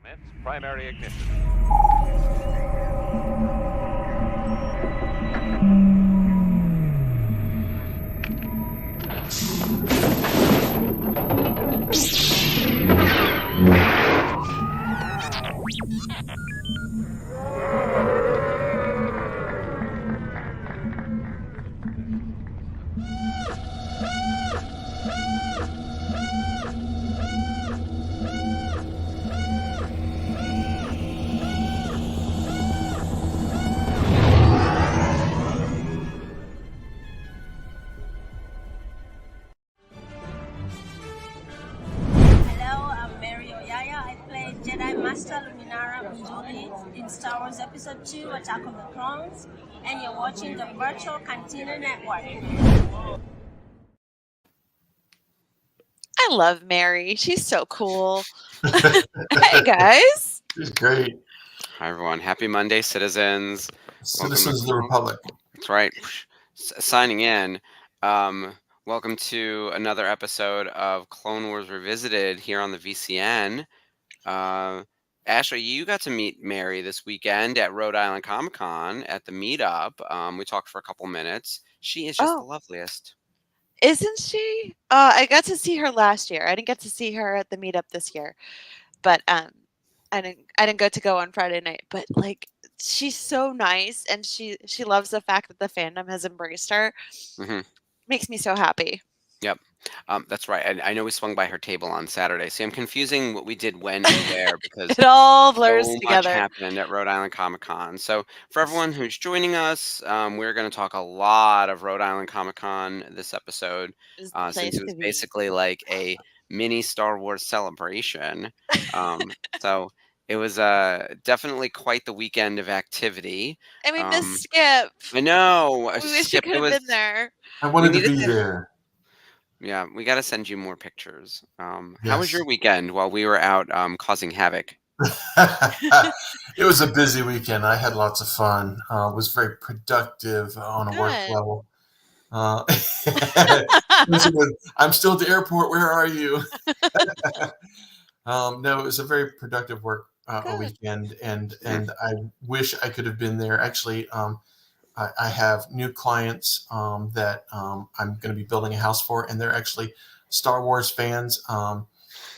Commence primary ignition. Hello, I'm Mary Oyaya. I played Jedi Master Luminara Ujuli in Star Wars Episode 2, Attack of the Clones, and you're watching the Virtual Cantina Network. I love Mary. She's so cool. Hey, guys. She's great. Hi, everyone. Happy Monday, citizens. Citizens of the Republic. That's right. Signing in. Welcome to another episode of Clone Wars Revisited here on the VCN. Ashley, you got to meet Mary this weekend at Rhode Island Comic Con at the meetup. We talked for a couple minutes. She is just the loveliest. Isn't she? I got to see her last year. I didn't get to see her at the meetup this year, but I didn't get to go on Friday night. But like, she's so nice, and she loves the fact that the fandom has embraced her. Mm-hmm. Makes me so happy. Yep. That's right. And I know we swung by her table on Saturday. See, I'm confusing what we did when and where because it all blurs so together. Much happened at Rhode Island Comic Con. So for everyone who's joining us, we're going to talk a lot of Rhode Island Comic Con this episode, since it was basically like a mini Star Wars celebration. So it was definitely quite the weekend of activity. And we missed Skip. I know. We wish you could have been there. I wanted to be there. Yeah, we got to send you more pictures. How Yes. was your weekend while we were out causing havoc? It was a busy weekend. I had lots of fun. Was very productive on a work level. I'm still at the airport. Where are you? No, it was a very productive work weekend, and I wish I could have been there. Actually, I have new clients that I'm going to be building a house for, and they're actually Star Wars fans.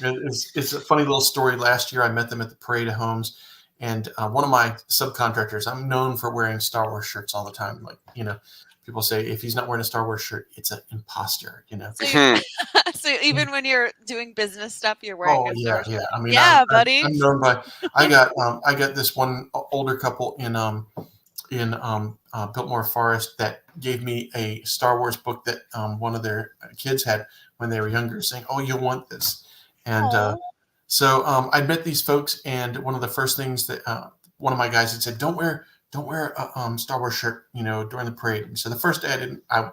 It's a funny little story. Last year, I met them at the Parade of Homes, and one of my subcontractors, I'm known for wearing Star Wars shirts all the time. Like, people say if he's not wearing a Star Wars shirt, it's an imposter, So even when you're doing business stuff, you're wearing a Star Wars shirt. I mean, buddy. I'm known by. I got this one older couple in Biltmore Forest that gave me a Star Wars book that one of their kids had when they were younger, saying, "Oh, you'll want this." And so I met these folks, and one of the first things that one of my guys had said, "Don't wear a Star Wars shirt, during the parade." So the first day I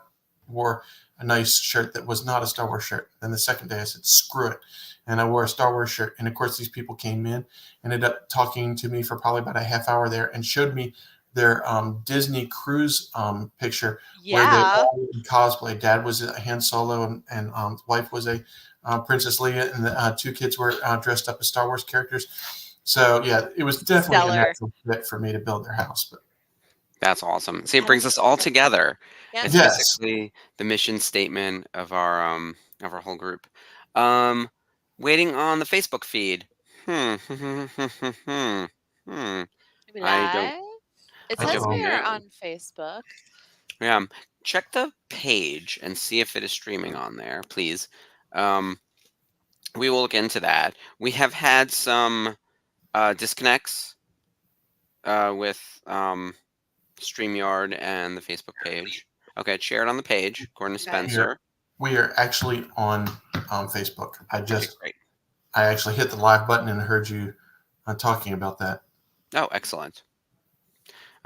wore a nice shirt that was not a Star Wars shirt. Then the second day I said, "Screw it," and I wore a Star Wars shirt. And of course, these people came in, ended up talking to me for probably about a half hour there, and showed me their Disney cruise picture where they all cosplay. Dad was a Han Solo, and wife was a Princess Leia, and the two kids were dressed up as Star Wars characters. So yeah, it was definitely a natural fit for me to build their house. But that's awesome. See, it brings us all together. Yeah. It's basically the mission statement of our whole group. Waiting on the Facebook feed. It says we are on Facebook. Yeah, check the page and see if it is streaming on there, please. We will look into that. We have had some disconnects with StreamYard and the Facebook page. Okay, share it on the page, according to Spencer. We are actually on Facebook. I actually hit the live button and heard you talking about that. Oh, excellent.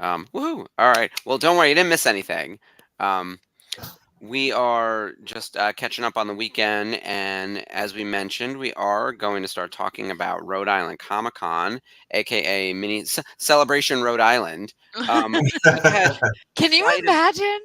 Woohoo! All right. Well, don't worry, you didn't miss anything. We are just catching up on the weekend, and as we mentioned, we are going to start talking about Rhode Island Comic Con, aka Mini Celebration Rhode Island. Can you imagine?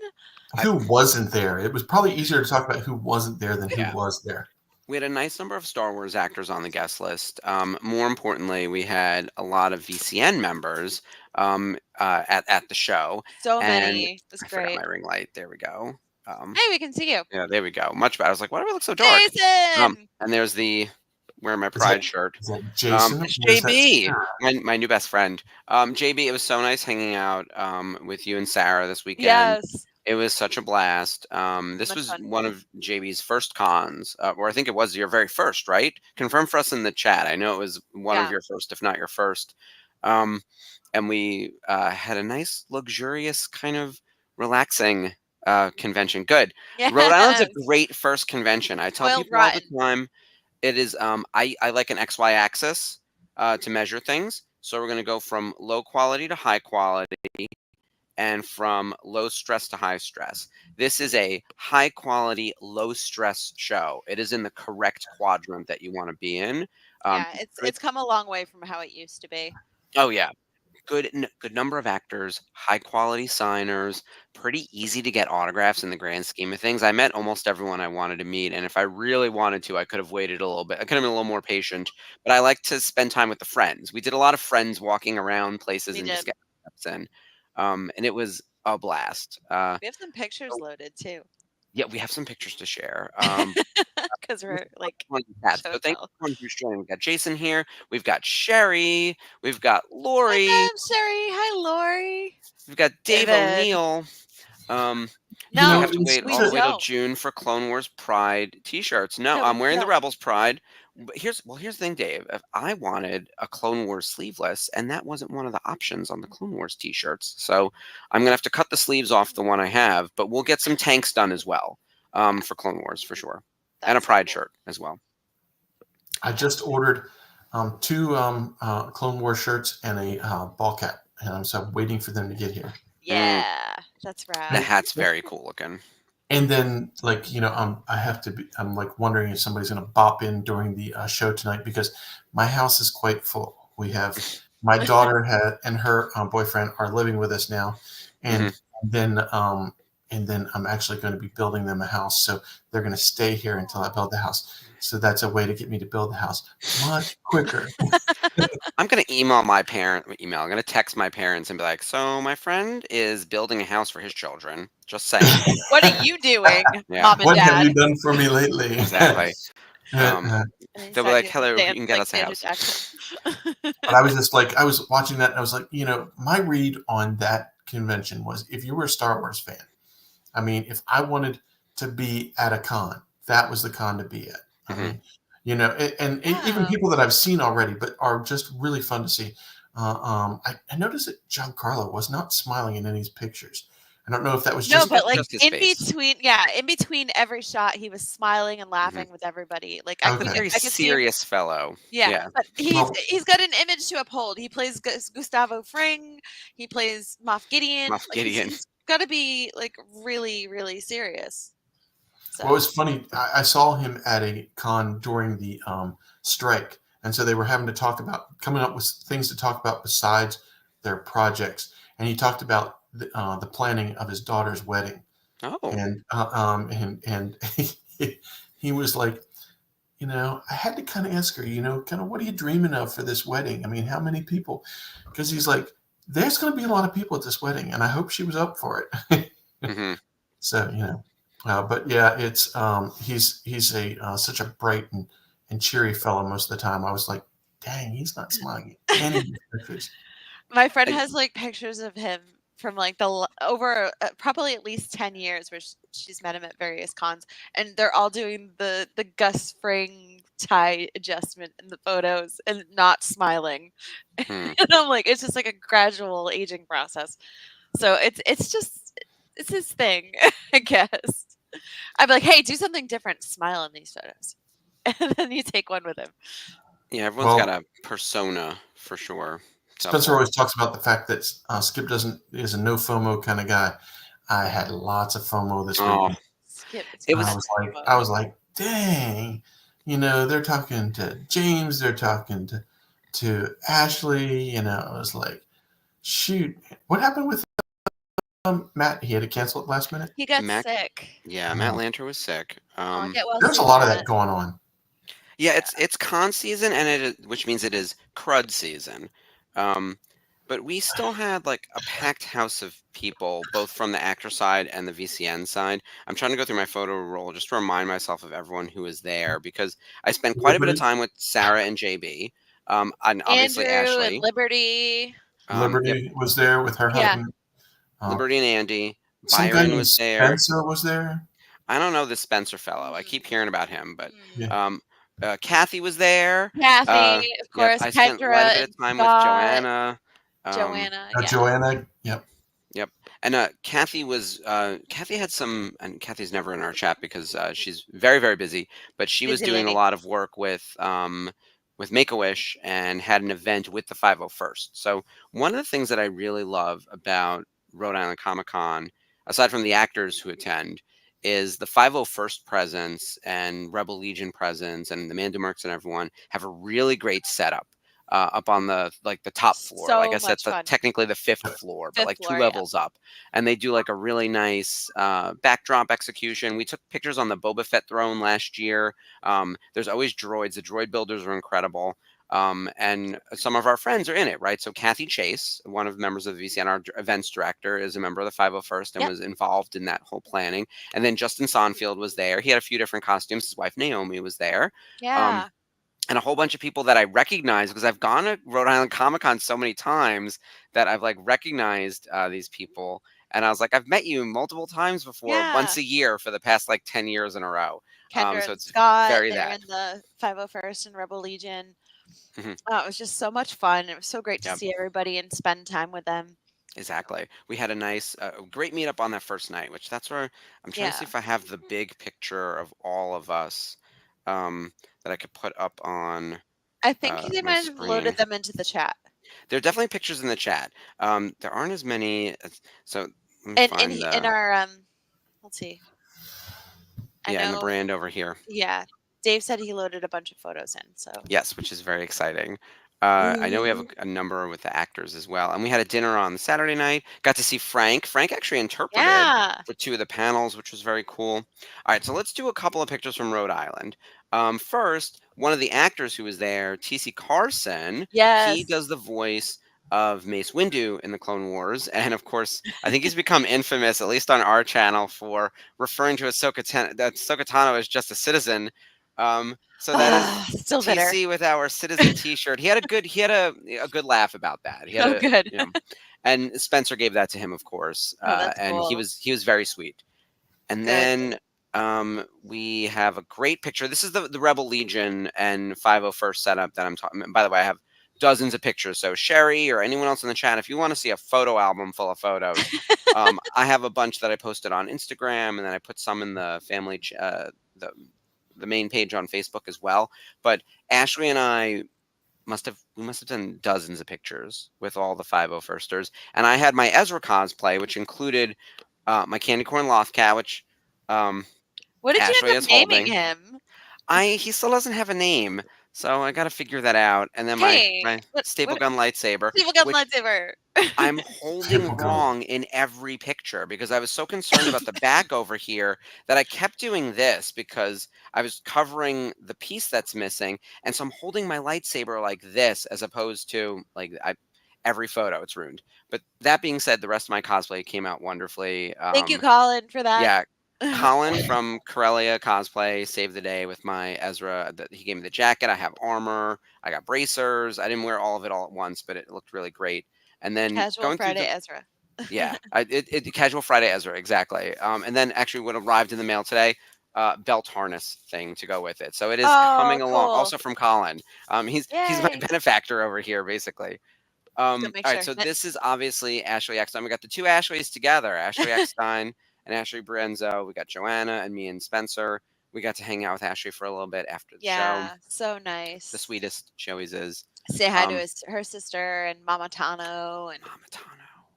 Who wasn't there? It was probably easier to talk about who wasn't there than who was there. we had a nice number of Star Wars actors on the guest list. More importantly, we had a lot of VCN members at the show. So And many. It's I forgot great. my ring light. There we go. Hey, we can see you. Yeah, there we go. Much better. I was like, why do I look so dark? Jason! And there's the wearing my Is Pride that- shirt. Is that Jason? It's Or is that- JB, my new best friend. JB, it was so nice hanging out with you and Sarah this weekend. Yes. It was such a blast. This Much was fun. one of JB's first cons, or I think it was your very first, right? Confirm for us in the chat. I know it was one of Yeah. your first, if not your first. And we had a nice, luxurious, kind of relaxing convention. Good. Rhode Island's a Yes. great first convention. I tell Spoiled people all rotten. the time. It is. I like an XY axis to measure things. So we're going to go from low quality to high quality, and from low stress to high stress. This is a high quality, low stress show. It is in the correct quadrant that you want to be in. Yeah, it's come a long way from how it used to be. Oh yeah, good number of actors, high quality signers, pretty easy to get autographs in the grand scheme of things. I met almost everyone I wanted to meet, and if I really wanted to, I could have waited a little bit. I could have been a little more patient, but I like to spend time with the friends. We did a lot of friends walking around places We and just did. get steps in. And it was a blast. We have some pictures loaded too. Yeah, we have some pictures to share. Because we're like So thank show you tell. everyone who's joining. We've got Jason here. We've got Sherry. We've got Lori. What's up, Sherry? Hi, Lori. We've got Dave David. O'Neill. No, we have to wait we all the way till don't. June for Clone Wars Pride T-shirts. No, No, I'm we wearing the don't. Rebels Pride. But here's the thing, Dave. If I wanted a Clone Wars sleeveless, and that wasn't one of the options on the Clone Wars T-shirts, so I'm gonna have to cut the sleeves off the one I have. But we'll get some tanks done as well for Clone Wars for sure, and a That's so Pride cool. shirt as well. I just ordered 2 Clone War shirts and a ball cap, and so I'm waiting for them to get here. Yeah, that's The rad. hat's very cool looking. And then, like, I have to be. I'm like wondering if somebody's going to bop in during the show tonight because my house is quite full. We have my daughter and her boyfriend are living with us now, and then I'm actually going to be building them a house. So they're going to stay here until I build the house. So that's a way to get me to build the house much quicker. I'm gonna email my parent. I'm gonna text my parents and be like, "So my friend is building a house for his children. Just saying." What are you doing, Yeah. Mom and What have Dad? you done for me lately? Exactly. And They'll be start like, doing "Hello, dance you can get like us a Janet house." Jackson. But I was just like, I was watching that and I was like, my read on that convention was if you were a Star Wars fan, I mean, if I wanted to be at a con, that was the con to be at. I mean, and even Yeah. people that I've seen already, but are just really fun to see. I noticed that Giancarlo was not smiling in any of his pictures. I don't know if that was No, just but like just his in face. between every shot, he was smiling and laughing with everybody. Like I Okay. could, Very I could see him. serious fellow. Yeah, but Well- he's got an image to uphold. He plays Gustavo Fring. He plays Moff Gideon. Moff Gideon. He's got to be like really, really serious. So Well, it was funny. I saw him at a con during the strike, and so they were having to coming up with things to talk about besides their projects. And he talked about the planning of his daughter's wedding, Oh, and he was like, I had to kind of ask her, kind of what are you dreaming of for this wedding? I mean, how many people? Because he's like, there's going to be a lot of people at this wedding, and I hope she was up for it. mhm. So but yeah, it's he's a such a bright and cheery fellow most of the time. I was like, dang, he's not smiling at any of these pictures. my friend has like pictures of him from like over probably at least 10 years where she's met him at various cons, and they're all doing the Gus Fring tie adjustment in the photos and not smiling. Hmm. And I'm like, it's just like a gradual aging process. So it's his thing, I guess. I'd be like, hey, do something different. Smile in these photos. And then you take one with him. Yeah, everyone's Well- got a persona for sure. Spencer always talks about the fact that Skip is a no FOMO kind of guy. I had lots of FOMO this Oh, week. Skip, it's It was- I was like, dang, they're talking to James, they're talking to Ashley. I was like, shoot, what happened with Matt? He had to cancel it last minute. he got Mac- sick. yeah, Matt Lanter was sick. Get well There's a soon, lot of Matt. that going on. Yeah, it's con season, and which means it is crud season. Um, but we still had like a packed house of people, both from the actor side and the VCN side. I'm trying to go through my photo roll just to remind myself of everyone who was there because I spent quite a bit of Liberty, time with Sarah and JB, and obviously Andrew and Ashley. Liberty. Yep, Liberty was there with her Yeah. husband. Liberty and Andy. Some guy Byron named was there. Spencer was there. I don't know this Spencer fellow. I keep hearing about him, but Yeah. Kathy was there. Kathy, of Yep, course. I spent quite Kendra a bit and of time with Scott. Joanna. Joanna. Yeah. Joanna. Yep. Yep. And Kathy was Kathy had some, and Kathy's never in our chat because she's very very busy. But she was Busy doing a lady. lot of work with Make a Wish and had an event with the 501st. So one of the things that I really love about Rhode Island Comic Con, aside from the actors who attend, is the 501st presence and Rebel Legion presence and the Mandu Mercs and everyone have a really great setup. Up on the top floor. So Like I said, much fun. technically the fifth floor, but Fifth like two floor, yeah. levels up. And they do like a really nice backdrop execution. We took pictures on the Boba Fett throne last year. There's always droids. The droid builders are incredible. And some of our friends are in it, right? So Kathy Chase, one of the members of the VCN, our events director, is a member of the 501st and Yep. was involved in that whole planning. And then Justin Sonfield was there. He had a few different costumes. His wife Naomi was there. Yeah. And a whole bunch of people that I recognize because I've gone to Rhode Island Comic Con so many times that I've like recognized these people. And I was like, I've met you multiple times before, Yeah. once a year for the past like 10 years in a row. Kendra so and it's Scott, very they're that. in the 501st and Rebel Legion. Mhm. It was just so much fun. It was so great to Yep. see everybody and spend time with them. Exactly. We had a nice, great meetup on that first night, which that's where I'm trying to see Yeah. if I have the big picture of all of us that I could put up on. I think they my might have loaded screen. them into the chat. There are definitely pictures in the chat. There aren't as many. So let me And find in our let's see. in the know, brand over here. Yeah. Dave said he loaded a bunch of photos in. So Yes, which is very exciting. I know we have a number with the actors as well. And we had a dinner on Saturday night. Got to see Frank. Frank actually interpreted yeah. for two of the panels, which was very cool. All right, so let's do a couple of pictures from Rhode Island. First, one of the actors who was there, T.C. Carson, Yes. he does the voice of Mace Windu in the Clone Wars. And of course, I think he's become infamous, at least on our channel, for referring to Ahsoka Tano as just a citizen. So that is still bitter. TC with our citizen T-shirt. He had a good laugh about that. He had good. And Spencer gave that to him, of course. That's and cool. he was very sweet. And Good. then we have a great picture. This is the Rebel Legion and 501st setup that I'm talking. By the way, I have dozens of pictures. So Sherry or anyone else in the chat, if you want to see a photo album full of photos, I have a bunch that I posted on Instagram, and then I put some in the family the main page on Facebook as well. But Ashley and I must have done dozens of pictures with all the 501sters. And I had my Ezra cosplay, which included my Candy Corn Lothcat, which what did Ashley you end is up naming holding. him? He still doesn't have a name, so I got to figure that out. And then my staple gun lightsaber. Staple gun lightsaber. I'm holding wrong in every picture because I was so concerned about the back over here that I kept doing this because I was covering the piece that's missing. And so I'm holding my lightsaber like this as opposed to like every photo. It's ruined. But that being said, the rest of my cosplay came out wonderfully. Thank you, Colin, for that. Yeah. Colin from Corellia Cosplay saved the day with my Ezra. He gave me the jacket. I have armor. I got bracers. I didn't wear all of it all at once, but it looked really great. And then Casual Friday Ezra. Yeah, Casual Friday Ezra, exactly. And then actually what arrived in the mail today, belt harness thing to go with it. So it is coming along. Cool. Also from Colin. He's my benefactor over here, basically. All right, so this is obviously Ashley Eckstein. We got the two Ashleys together, Ashley Eckstein and Ashley Brienzo. We got Joanna and me and Spencer. We got to hang out with Ashley for a little bit after the show. Yeah, so nice. The sweetest she always is. Say hi to her sister and Mama Tano. And Mama Tano.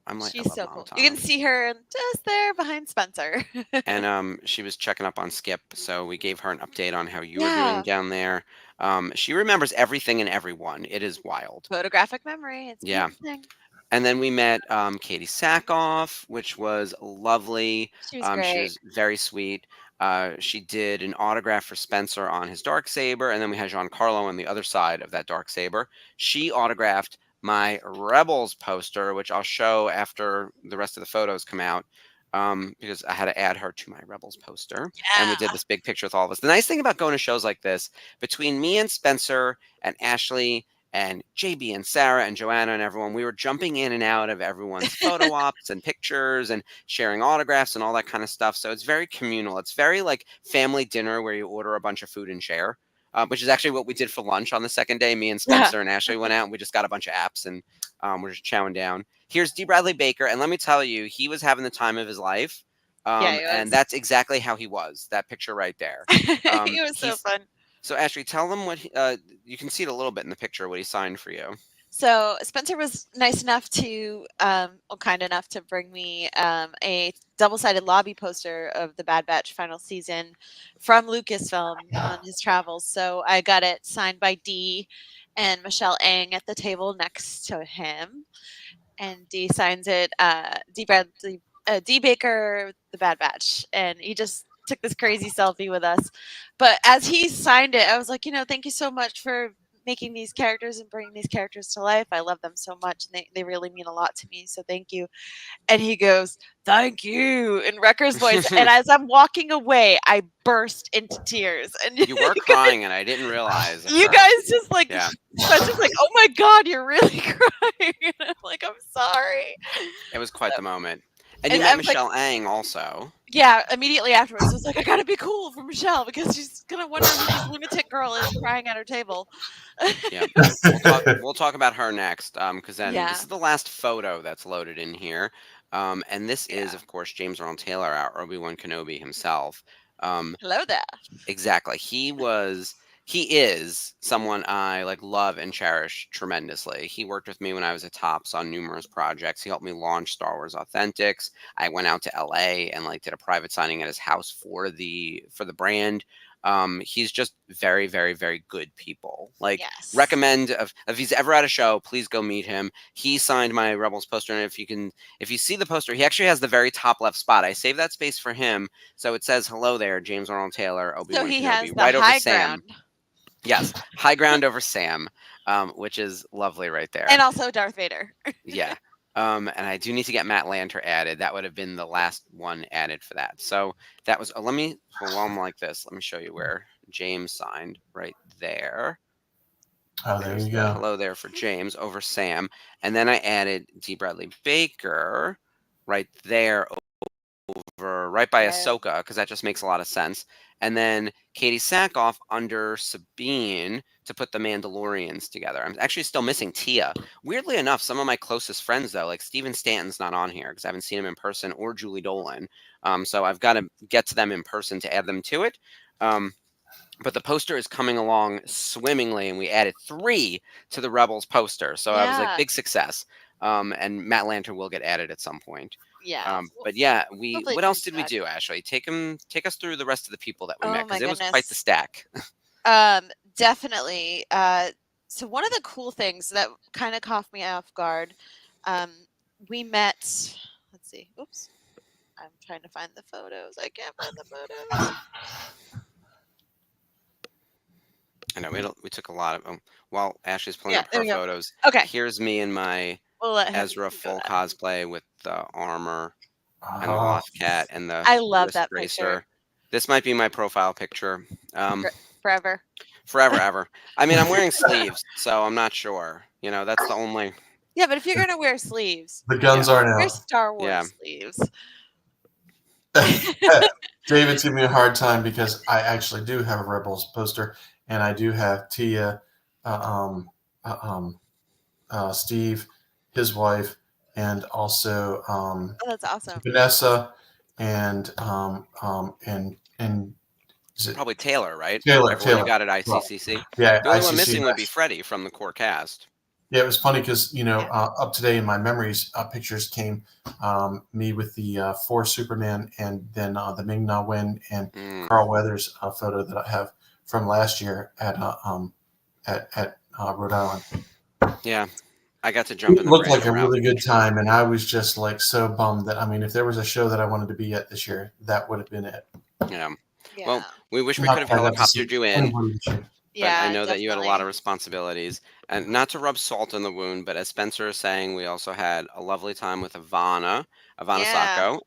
I'm like, she's so cool. You can see her just there behind Spencer. And she was checking up on Skip, so we gave her an update on how you were doing down there. She remembers everything and everyone. It is wild. Photographic memory. It's amazing. And then we met Katie Sackhoff, which was lovely. She was great. She was very sweet. She did an autograph for Spencer on his Darksaber, and then we had Giancarlo on the other side of that Darksaber. She autographed my Rebels poster, which I'll show after the rest of the photos come out, because I had to add her to my Rebels poster. And we did this big picture with all of us. The nice thing about going to shows like this, between me and Spencer and Ashley and JB and Sarah and Joanna and everyone, we were jumping in and out of everyone's photo ops and pictures and sharing autographs and all that kind of stuff. So it's very communal. It's very like family dinner where you order a bunch of food and share, which is actually what we did for lunch on the second day. Me and Spencer and Ashley went out and we just got a bunch of apps and we're just chowing down. Here's D. Bradley Baker. And let me tell you, he was having the time of his life. And that's exactly how he was. That picture right there. He was so fun. So Ashley, tell them what you can see it a little bit in the picture, what he signed for you. So Spencer was nice enough to, kind enough to bring me a double-sided lobby poster of the Bad Batch final season from Lucasfilm on his travels. So I got it signed by Dee and Michelle Ang at the table next to him, and Dee signs it. D. Baker, the Bad Batch, and he just took this crazy selfie with us. But as he signed it, I was like, thank you so much for making these characters and bringing these characters to life. I love them so much, and they really mean a lot to me, so thank you. And he goes, thank you, in Wrecker's voice. And as I'm walking away, I burst into tears. And you were crying, and I didn't realize. You guys just like, Spencer's like, oh my God, you're really crying. And I'm like, I'm sorry. It was quite the moment. And you met Michelle Ang also. Yeah, immediately afterwards, I was like, I gotta be cool for Michelle because she's gonna wonder who this lunatic girl is crying at her table. Yeah, we'll talk about her next, because then this is the last photo that's loaded in here, and this is, of course, James Earl Taylor, our Obi-Wan Kenobi himself. Hello there. Exactly, he is someone I love and cherish tremendously. He worked with me when I was at Topps on numerous projects. He helped me launch Star Wars Authentics. I went out to LA and did a private signing at his house for the brand. He's just very, very, very good people. Recommend if he's ever at a show, please go meet him. He signed my Rebels poster, and if you see the poster, he actually has the very top left spot. I saved that space for him, so it says "Hello there, James Earl Taylor, Obi-Wan Kenobi," has the right over high Sam. Ground. Yes, high ground over Sam, which is lovely right there. And also Darth Vader. Yeah. And I do need to get Matt Lanter added. That would have been the last one added for that. So that was, while I'm like this, let me show you where James signed right there. Oh, there you go. Hello there for James over Sam. And then I added D. Bradley Baker right there over, right by Ahsoka, because that just makes a lot of sense. And then Katie Sackhoff under Sabine to put the Mandalorians together. I'm actually still missing Tia. Weirdly enough, some of my closest friends, though, like Steven Stanton's not on here because I haven't seen him in person, or Julie Dolan. So I've got to get to them in person to add them to it. But the poster is coming along swimmingly, and we added 3 to the Rebels poster. So I was like, big success. And Matt Lanter will get added at some point. Yeah. But yeah, what else did we do, Ashley? Take us through the rest of the people that we met, because it was quite the stack. Definitely. So one of the cool things that kind of caught me off guard, we met, let's see, oops, I'm trying to find the photos. I can't find the photos. I know we took a lot of them. While Ashley's pulling up her photos, okay. Here's me in my Ezra full cosplay with the armor and the Loth Cat and the I love that bracer. picture. This might be my profile picture. Forever. Forever, ever. I mean, I'm wearing sleeves, so I'm not sure. That's the only. Yeah, but if you're gonna wear sleeves, the guns are now. Wear Star Wars sleeves. David's giving me a hard time because I actually do have a Rebels poster, and I do have Tia, Steve, his wife, and also that's awesome. Vanessa, and is it probably Taylor, right? Taylor got at ICCC. Well, yeah, the only one missing would be Freddie from the core cast. Yeah, it was funny because up today in my memories pictures came me with the 4 Superman, and then the Ming Na Wen and Carl Weathers photo that I have from last year at Rhode Island. Yeah, I got to jump in. It looked like a really good time, and I was just so bummed that if there was a show that I wanted to be at this year, that would have been it. Yeah. Yeah. Well, we wish we Not could have that I got to see helicoptered you in, anybody this year. but I Yeah, know that you had a lot definitely. of responsibilities. And not to rub salt in the wound, but as Spencer is saying, we also had a lovely time with Ivana Yeah. Sacco.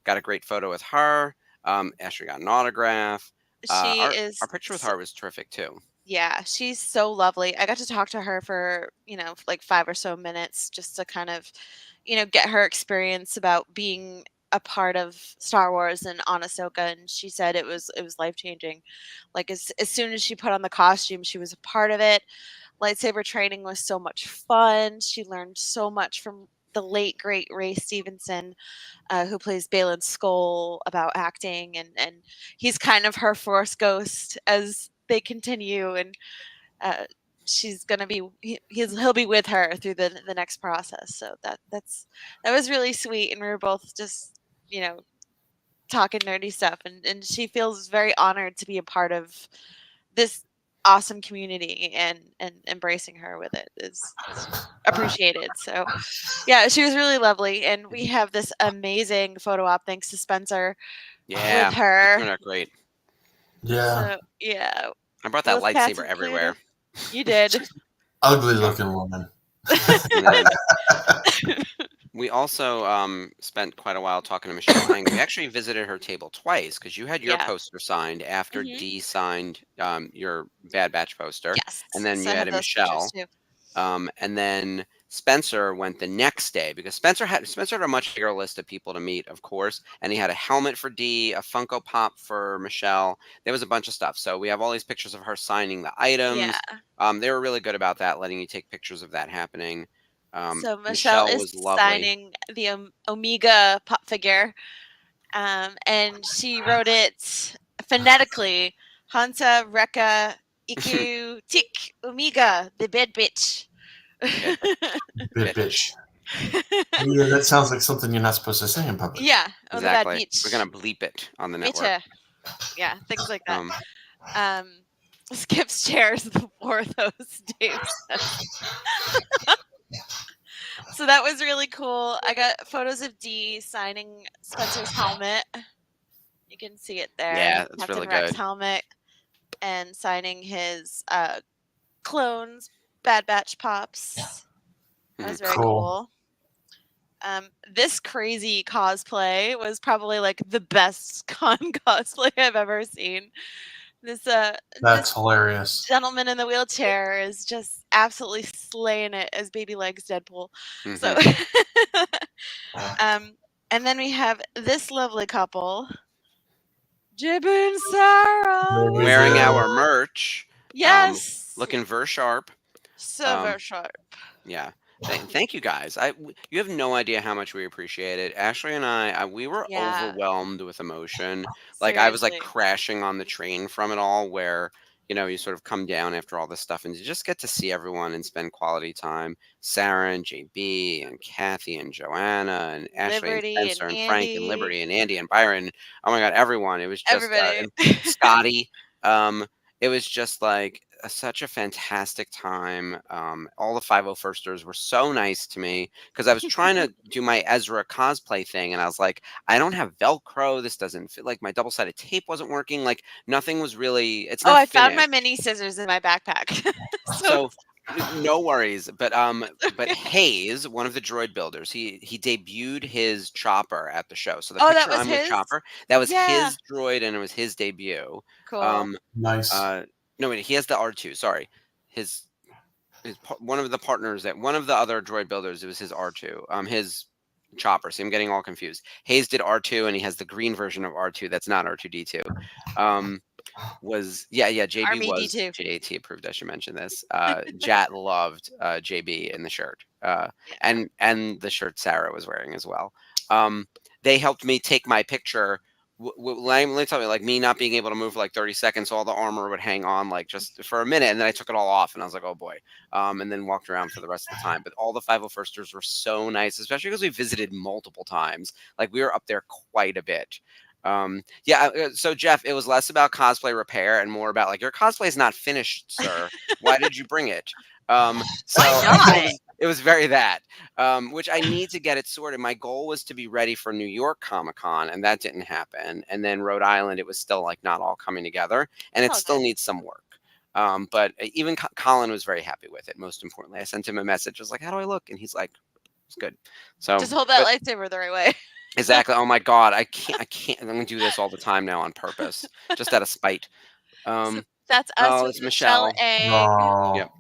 Got a great photo with her. Ashley got an autograph. She Our is picture with her was terrific too. yeah, she's so lovely. I got to talk to her for, like 5 or so minutes just to kind of, get her experience about being a part of Star Wars and on Ahsoka, and she said it was life-changing. Like as soon as she put on the costume, she was a part of it. Lightsaber training was so much fun. She learned so much from the late great Ray Stevenson, who plays Balin Skoll, about acting, and he's kind of her Force ghost as they continue, and uh, she's gonna be he'll be with her through the next process. So that was really sweet, and we were both just talking nerdy stuff, and she feels very honored to be a part of this awesome community, and embracing her with it is appreciated. So yeah, she was really lovely, and we have this amazing photo op thanks to Spencer Yeah, with it her. turned out great. Yeah. So yeah, I brought that both cats lightsaber included. everywhere. You did. Ugly looking woman. And then we also spent quite a while talking to Michelle Lang. We actually visited her table twice because you had your Yeah. poster signed after Mhm. Dee signed your Bad Batch poster, Yes. and then So you I had have a those pictures Michelle. too. And then Spencer went the next day because Spencer had a much bigger list of people to meet, of course, and he had a helmet for Dee, a Funko Pop for Michelle. There was a bunch of stuff. So we have all these pictures of her signing the items. Yeah. They were really good about that, letting you take pictures of that happening. So Michelle Michelle is was lovely. signing the Omega pop figure, and she wrote it phonetically: Hanta Reka Iku Tik Omega, the bed bitch. Bit bitch. Yeah, that sounds like something you're not supposed to say in public. Yeah, oh, the bad Exactly. bitch. We're gonna bleep it on the network. Bitcha. Yeah, things like that. Um, Skips chairs the fourth host, Dave says. So that was really cool. I got photos of Dee signing Spencer's helmet. You can see it there. Yeah, the that's Captain really Rex good. helmet, and signing his clones, Bad Batch pops. That was very Cool. cool. This crazy cosplay was probably like the best con cosplay I've ever seen. This That's hilarious. gentleman in the wheelchair is just absolutely slaying it as Baby Legs Deadpool. So, and then we have this lovely couple, Jib and Sarah, wearing our merch. Yes, looking very sharp. so very sharp. Yeah. Thank you guys. You have no idea how much we appreciate it. Ashley and I we were Yeah. overwhelmed with emotion. Like I was like crashing on the train from it all, where you sort of come down after all this stuff and you just get to see everyone and spend quality time. Sarah and JB and Kathy and Joanna and Ashley Liberty and Spencer and and Frank and Andy. Liberty and Andy and Byron. Oh my God, everyone! It was just Everybody. and Scotty. It was just like such a fantastic time. All the 501sters were so nice to me because I was trying to do my Ezra cosplay thing, and I was like, I don't have Velcro. This doesn't fit. Like my double-sided tape wasn't working. Like nothing was really. It's not. I found my finished. mini scissors in my backpack. So no worries. But Hayes, one of the droid builders, he debuted his chopper at the show. So the picture that was I'm with his? Chopper, that was Yeah. his droid, and it was his debut. Cool. Nice. No, wait, he has the R2. Sorry, one of the partners one of the other droid builders. It was his R2. His chopper. See, I'm getting all confused. Hayes did R2, and he has the green version of R2. That's not R2D2. JB Army was D2. JAT approved. I should mention this. Jat loved JB in the shirt, and the shirt Sarah was wearing as well. They helped me take my picture. Let me tell you, like me not being able to move for like 30 seconds, all the armor would hang on like just for a minute, and then I took it all off, and I was like, oh boy, and then walked around for the rest of the time. But all the 501sters were so nice, especially because we visited multiple times. Like we were up there quite a bit. So Jeff, it was less about cosplay repair and more about like your cosplay is not finished, sir. Why did you bring it? Why not? It was very that, which I need to get it sorted. My goal was to be ready for New York Comic-Con, and that didn't happen. And then Rhode Island, it was still like not all coming together, and it Oh, still good. needs some work. But even Colin was very happy with it. Most importantly, I sent him a message. I was like, "How do I look?" And he's like, "It's good." So Just hold that but- lightsaber the right way. exactly. Oh my God, I can't. I'm gonna do this all the time now on purpose, just out of spite. So that's us Oh, with it's Michelle Michelle. Egg. Oh, Yep.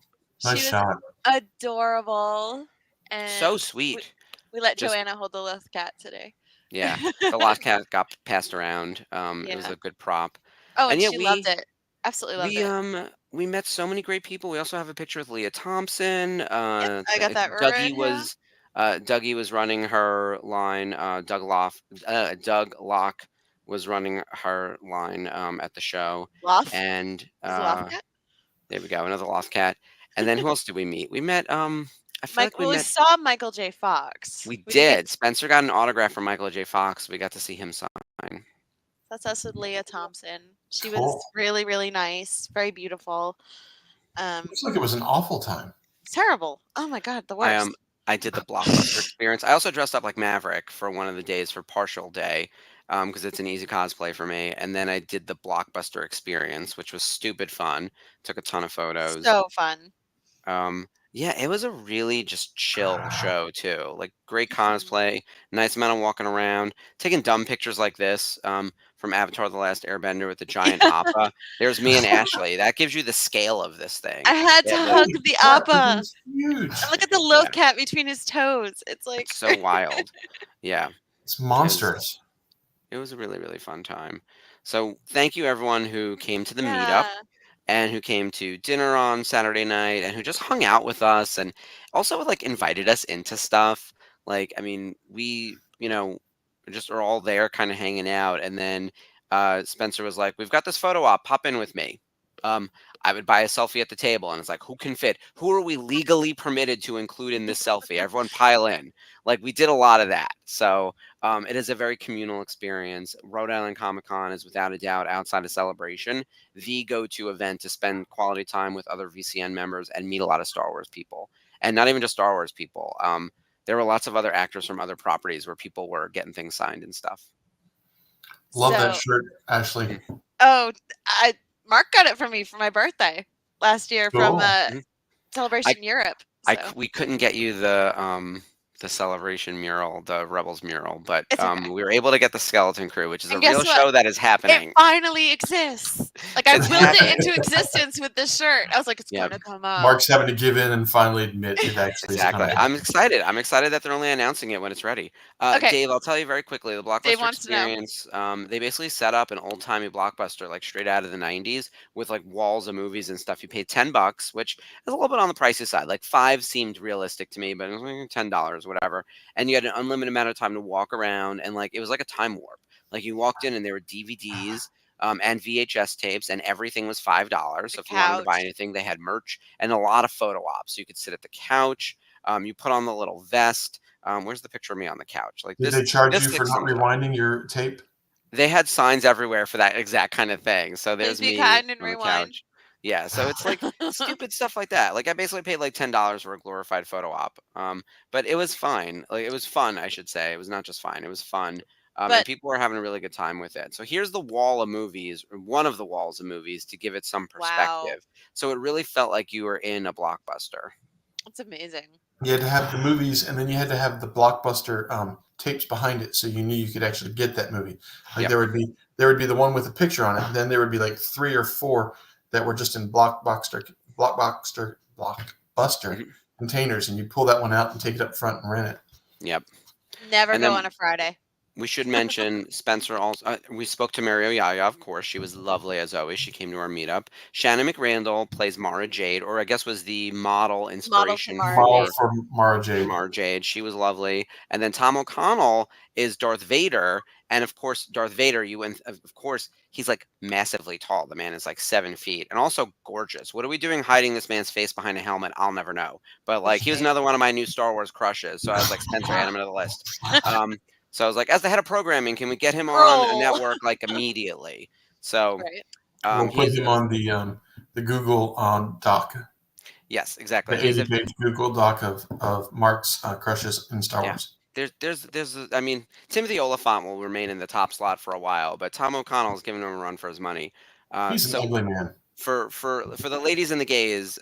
nice She was shot. adorable. And So sweet. we let Just- Joanna hold the lost cat today. Yeah, the lost cat got passed around. It was Yeah. a good prop. Oh, and yeah, she loved it. Absolutely loved it. We met so many great people. We also have a picture with Leah Thompson. I got that Dougie right, yeah. Dougie was running her line. Doug Locke was running her line at the show. Loth? And Is it Loth cat? there we go, another lost cat. And then who else did we meet? We met I feel like We saw Michael J. Fox. we didn't did. get- Spencer got an autograph from Michael J. Fox. We got to see him sign. That's us with Leah Thompson. She Cool. was really, really nice. Very beautiful. Looks like it was an awful time. Terrible. Oh my God, the worst. I did the Blockbuster experience. I also dressed up like Maverick for one of the days for partial day because it's an easy cosplay for me. And then I did the Blockbuster experience, which was stupid fun. Took a ton of photos. So fun. Yeah, it was a really just chill show too. Like great Mm-hmm. cosplay, nice amount of walking around, taking dumb pictures like this from Avatar: The Last Airbender with the giant appa. There's me and Ashley. That gives you the scale of this thing. I had to Yeah, hug Holy the crap, appa. it's huge. And look at the loaf cat between his toes. It's like It's so wild. Yeah. It's monstrous. It was a really, really fun time. So thank you everyone who came to the meetup yeah. and who came to dinner on Saturday night and who just hung out with us and also like invited us into stuff. Like, I mean, we, just are all there kind of hanging out. And then Spencer was like, "We've got this photo op, pop in with me." I would buy a selfie at the table and it's like, who can fit? Who are we legally permitted to include in this selfie? Everyone pile in. Like we did a lot of that. So it is a very communal experience. Rhode Island Comic Con is without a doubt outside of Celebration, the go-to event to spend quality time with other VCN members and meet a lot of Star Wars people. And not even just Star Wars people. There were lots of other actors from other properties where people were getting things signed and stuff. Love that shirt, Ashley. Oh, Mark got it for me for my birthday last year from Cool. Celebration Europe. So. We couldn't get you the Celebration mural, the Rebels mural, but It's okay. we were able to get the Skeleton Crew, which is And a guess real what? show that is happening. It finally exists. Like I It's willed it happening. into existence with this shirt. I was like, it's Yep. gonna come out. Mark's having to give in and finally admit it actually Exactly. is I'm excited. I'm excited that they're only announcing it when it's ready. Okay. Dave, I'll tell you very quickly. The Dave Blockbuster wants to know. experience, they basically set up an old-timey Blockbuster, like straight out of the 90s, with like walls of movies and stuff. You paid $10, which is a little bit on the pricey side. Like $5 seemed realistic to me, but it was like $10, whatever. And you had an unlimited amount of time to walk around, and like it was like a time warp. Like you walked in and there were DVDs and VHS tapes, and everything was $5. So if you wanted to buy couch. anything, they had merch and a lot of photo ops. So you could sit at the couch. You put on the little vest. Where's the picture of me on the couch? Like Did this. they charge this you for thing's not on the- rewinding your tape? They had signs everywhere for that exact kind of thing. So there's be me kind and on the rewind. couch. Yeah, so it's like stupid stuff like that. Like I basically paid like $10 for a glorified photo op. But it was fine. Like it was fun, I should say. It was not just fine. It was fun. And But- people were having a really good time with it. So here's the wall of movies, or one of the walls of movies, to give it some Wow. perspective. So it really felt like you were in a Blockbuster. It's amazing. You had to have the movies, and then you had to have the Blockbuster tapes behind it, so you knew you could actually get that movie. Like Yep. there would be the one with a picture on it, and then there would be like 3 or 4 that were just in Blockbuster Mhm. containers, and you pull that one out and take it up front and rent it. Yep. Never And go then- on a Friday. We should mention Spencer also. We spoke to Mario Yaya, of course. She was lovely as always. She came to our meetup. Shannon McRandall plays Mara Jade, or I guess was the model inspiration Mara Model Jade. for Mara for Jade. Mara Jade. She was lovely. And then Tom O'Connell is Darth Vader. And of course, Darth Vader, of course, he's like massively tall. The man is like 7 feet and also gorgeous. What are we doing hiding this man's face behind a helmet? I'll never know. But like, he was another one of my new Star Wars crushes. So I was like, Spencer, add him to the list. So I was like, as the head of programming, can we get him on a Roll. network like immediately? So Right. We'll put he's him on the Google doc. Yes, exactly. The He's a 80-page Google Doc of Mark's crushes in Star Yeah. Wars. I mean, Timothy Oliphant will remain in the top slot for a while, but Tom O'Connell's giving him a run for his money. He's an So ugly man. for the ladies and the gays,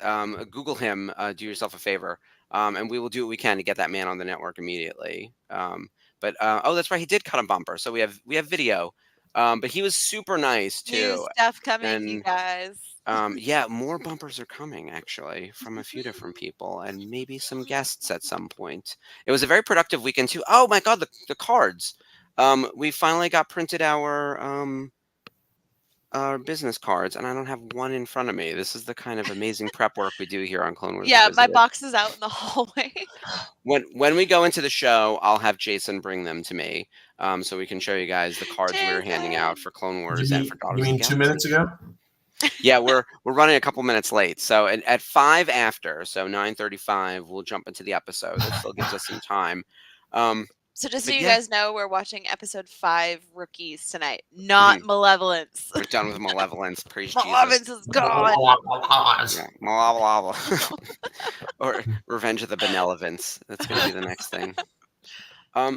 Google him. Do yourself a favor, and we will do what we can to get that man on the network immediately. But oh, that's right, he did cut a bumper, so we have video. But he was super nice New too, stuff coming, you and guys. yeah, more bumpers are coming actually from a few different people, and maybe some guests at some point. It was a very productive weekend too. Oh my God, the cards. We finally got printed our business cards, and I don't have one in front of me. This is the kind of amazing prep work we do here on Clone Wars Yeah, my Revisited. box is out in the hallway. When we go into the show, I'll have Jason bring them to me, so we can show you guys the cards we were handing out Jason! for Clone You Wars and mean, for you Daughters of mean the 2 Galaxy. minutes ago? Yeah, we're running a couple minutes late. So at 5 after, so 9:35, we'll jump into the episode. That still gives us some time. So just so But you yeah. guys know, we're watching episode 5, Rookies, tonight. Not Malevolence. We're done with Malevolence. Praise Jesus. Malevolence is gone. Yeah, Malevolence. Or Revenge of the Benevolence. That's going to be the next thing.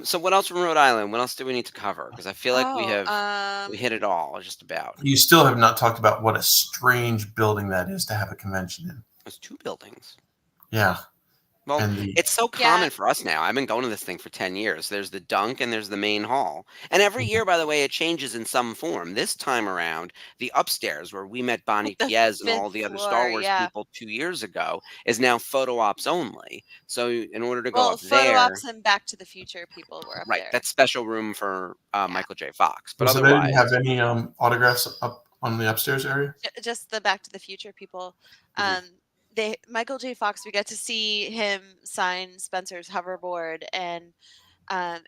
So what else from Rhode Island? What else do we need to cover? Because I feel like we hit it all just about. You still have not talked about what a strange building that is to have a convention in. There's 2 buildings. Yeah. Well, And the- it's so common for us now. I've been going to this thing for 10 years. There's the dunk and there's the main hall. And every year, by the way, it changes in some form. This time around, the upstairs where we met Bonnie The Piez and all 5th the other floor, Star Wars yeah. people 2 years ago is now photo ops only. So in order to go Well, up photo there, ops and Back to the Future people were up right, there. that's special room for Michael J. Fox. But so they otherwise, didn't have any autographs up on the upstairs area? Just the Back to the Future people. Mhm. Michael J. Fox, we got to see him sign Spencer's hoverboard, and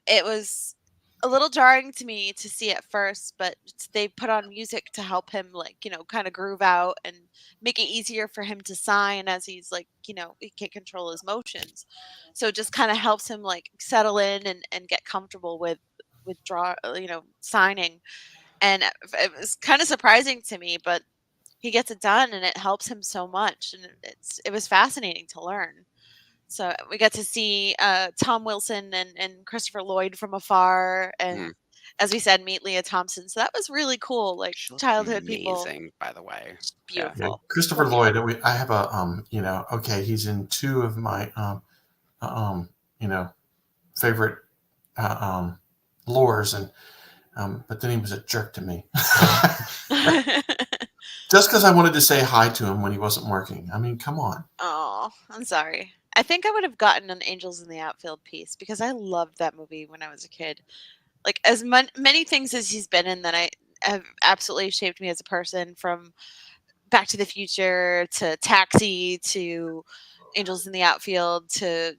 it was a little jarring to me to see at first, but they put on music to help him, like, kind of groove out and make it easier for him to sign, as he's like, he can't control his motions. So it just kind of helps him like settle in and get comfortable with signing. And it was kind of surprising to me, but he gets it done and it helps him so much, and it was fascinating to learn. So we got to see Tom Wilson and Christopher Lloyd from afar, and as we said, meet Leah Thompson. So that was really cool, like she looks childhood people. amazing, by the way. Beautiful. Yeah, Christopher Lloyd. I have a okay, he's in 2 of my favorite lures, and but then he was a jerk to me. Just because I wanted to say hi to him when he wasn't working. I mean, come on. Oh, I'm sorry. I think I would have gotten an Angels in the Outfield piece because I loved that movie when I was a kid. Like, as many things as he's been in that I have absolutely shaped me as a person, from Back to the Future to Taxi to Angels in the Outfield to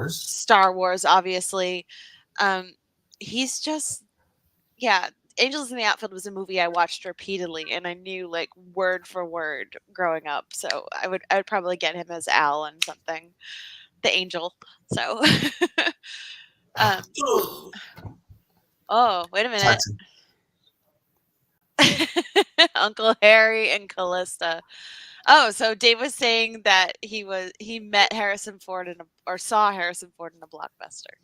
Star Wars, obviously. He's just, Angels in the Outfield was a movie I watched repeatedly, and I knew like word for word growing up. So I would probably get him as Al and something, the angel. So, oh, wait a minute, Uncle Harry and Callista. Oh, so Dave was saying that he met Harrison Ford saw Harrison Ford in a Blockbuster.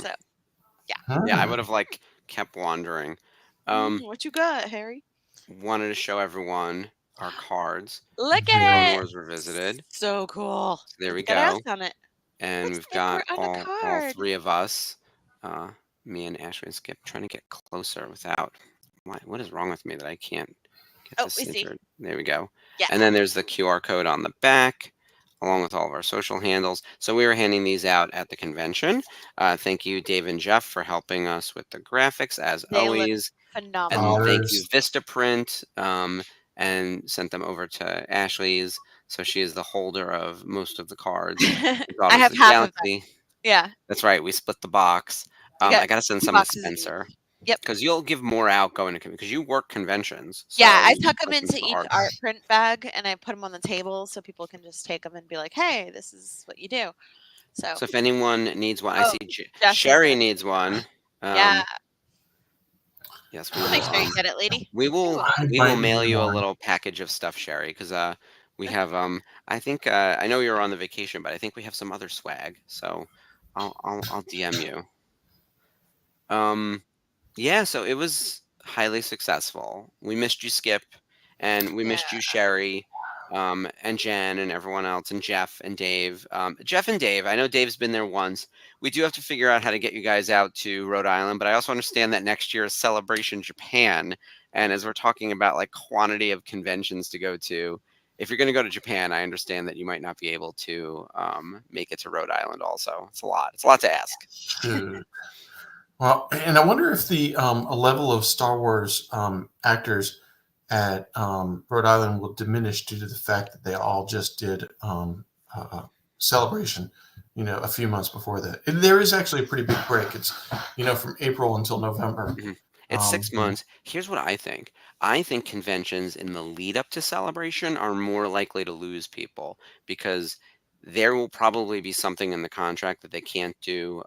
So, yeah, I would have kept wandering. What you got, Harry? Wanted to show everyone our cards. Look Clone at it. Wars Revisited. So cool. So there we Got go. us on it. And What's we've got different on the all card? 3 of us. Me and Ashley and Skip trying to get closer without. What is wrong with me that I can't get this we see. centered? There we go. Yeah. And then there's the QR code on the back, along with all of our social handles. So we were handing these out at the convention. Thank you, Dave and Jeff, for helping us with the graphics, as They look always. phenomenal. And thank you, Vistaprint, and sent them over to Ashley's. So she is the holder of most of the cards. I have half of them. Yeah. That's right. We split the box. I got to send some to Spencer. Yep. Because you'll give more out going to because you work conventions. So Yeah, I tuck them into each art print bag, and I put them on the table so people can just take them and be like, "Hey, this is what you do." So if anyone needs one, I see Jessica. Sherry needs one. Yeah. Yes, Make sure you get it, lady. We will mail you a little package of stuff, Sherry, because We have I think I know you're on the vacation, but I think we have some other swag. So I'll DM you. Yeah, so it was highly successful. We missed you, Skip, and we missed you, Sherry, and Jen, and everyone else, and Jeff and Dave. Jeff and Dave, I know Dave's been there once. We do have to figure out how to get you guys out to Rhode Island, but I also understand that next year is Celebration Japan, and as we're talking about like quantity of conventions to go to, if you're going to go to Japan, I understand that you might not be able to make it to Rhode Island. Also, it's a lot. It's a lot to ask. Shoot. Well, and I wonder if the a level of Star Wars actors at Rhode Island will diminish due to the fact that they all just did Celebration, a few months before that. And there is actually a pretty big break. It's, from April until November. It's 6 months. Here's what I think. I think conventions in the lead up to Celebration are more likely to lose people because there will probably be something in the contract that they can't do.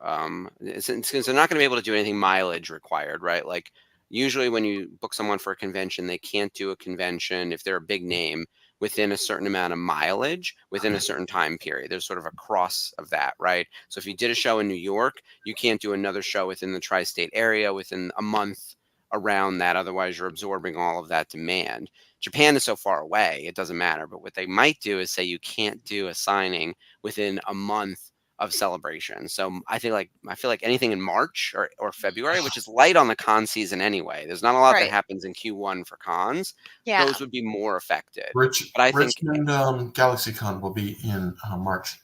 Since they're not going to be able to do anything mileage required, right? Like usually when you book someone for a convention, they can't do a convention if they're a big name within a certain amount of mileage within a certain time period. There's sort of a cross of that, right? So if you did a show in New York, you can't do another show within the tri-state area within a month around that. Otherwise, you're absorbing all of that demand. Japan is so far away, it doesn't matter. But what they might do is say you can't do a signing within a month of Celebration. So I feel like anything in March or February, which is light on the con season anyway. There's not a lot that Right. happens in Q1 for cons. Yeah. Those would be more affected. But I think Richmond GalaxyCon will be in March.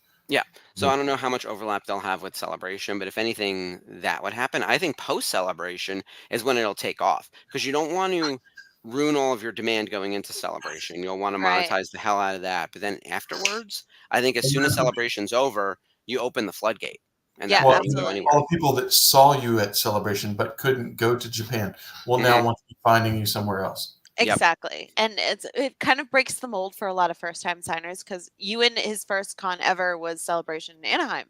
so. I don't know how much overlap they'll have with Celebration, but if anything, that would happen. I think post Celebration is when it'll take off because you don't want to ruin all of your demand going into Celebration. You'll want to Right. monetize the hell out of that. But then afterwards, I think as soon as Celebration's over, you open the floodgate. And Yeah, that Well, doesn't go absolutely. anywhere. all the people that saw you at Celebration but couldn't go to Japan will now want to be finding you somewhere else. Yep. Exactly. And it kind of breaks the mold for a lot of first time signers because Ewan, his first con ever was Celebration in Anaheim.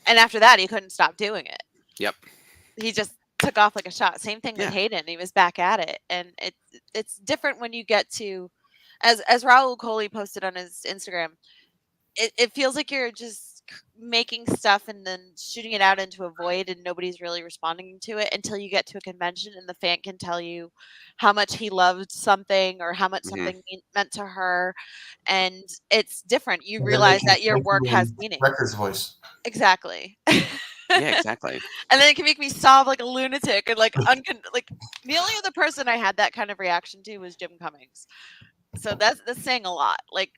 And after that, he couldn't stop doing it. Yep. He just took off like a shot. Same thing Yeah. with Hayden. He was back at it. And it's different when you get to, as Raul Coley posted on his Instagram, it feels like you're just making stuff and then shooting it out into a void and nobody's really responding to it until you get to a convention and the fan can tell you how much he loved something or how much something meant to her, and it's different. You And then they realize can that your thank work you has in meaning. Wrecker's voice. Exactly. Yeah, exactly. And then it can make me sob like a lunatic and like like the only other person I had that kind of reaction to was Jim Cummings. So that's saying a lot. Like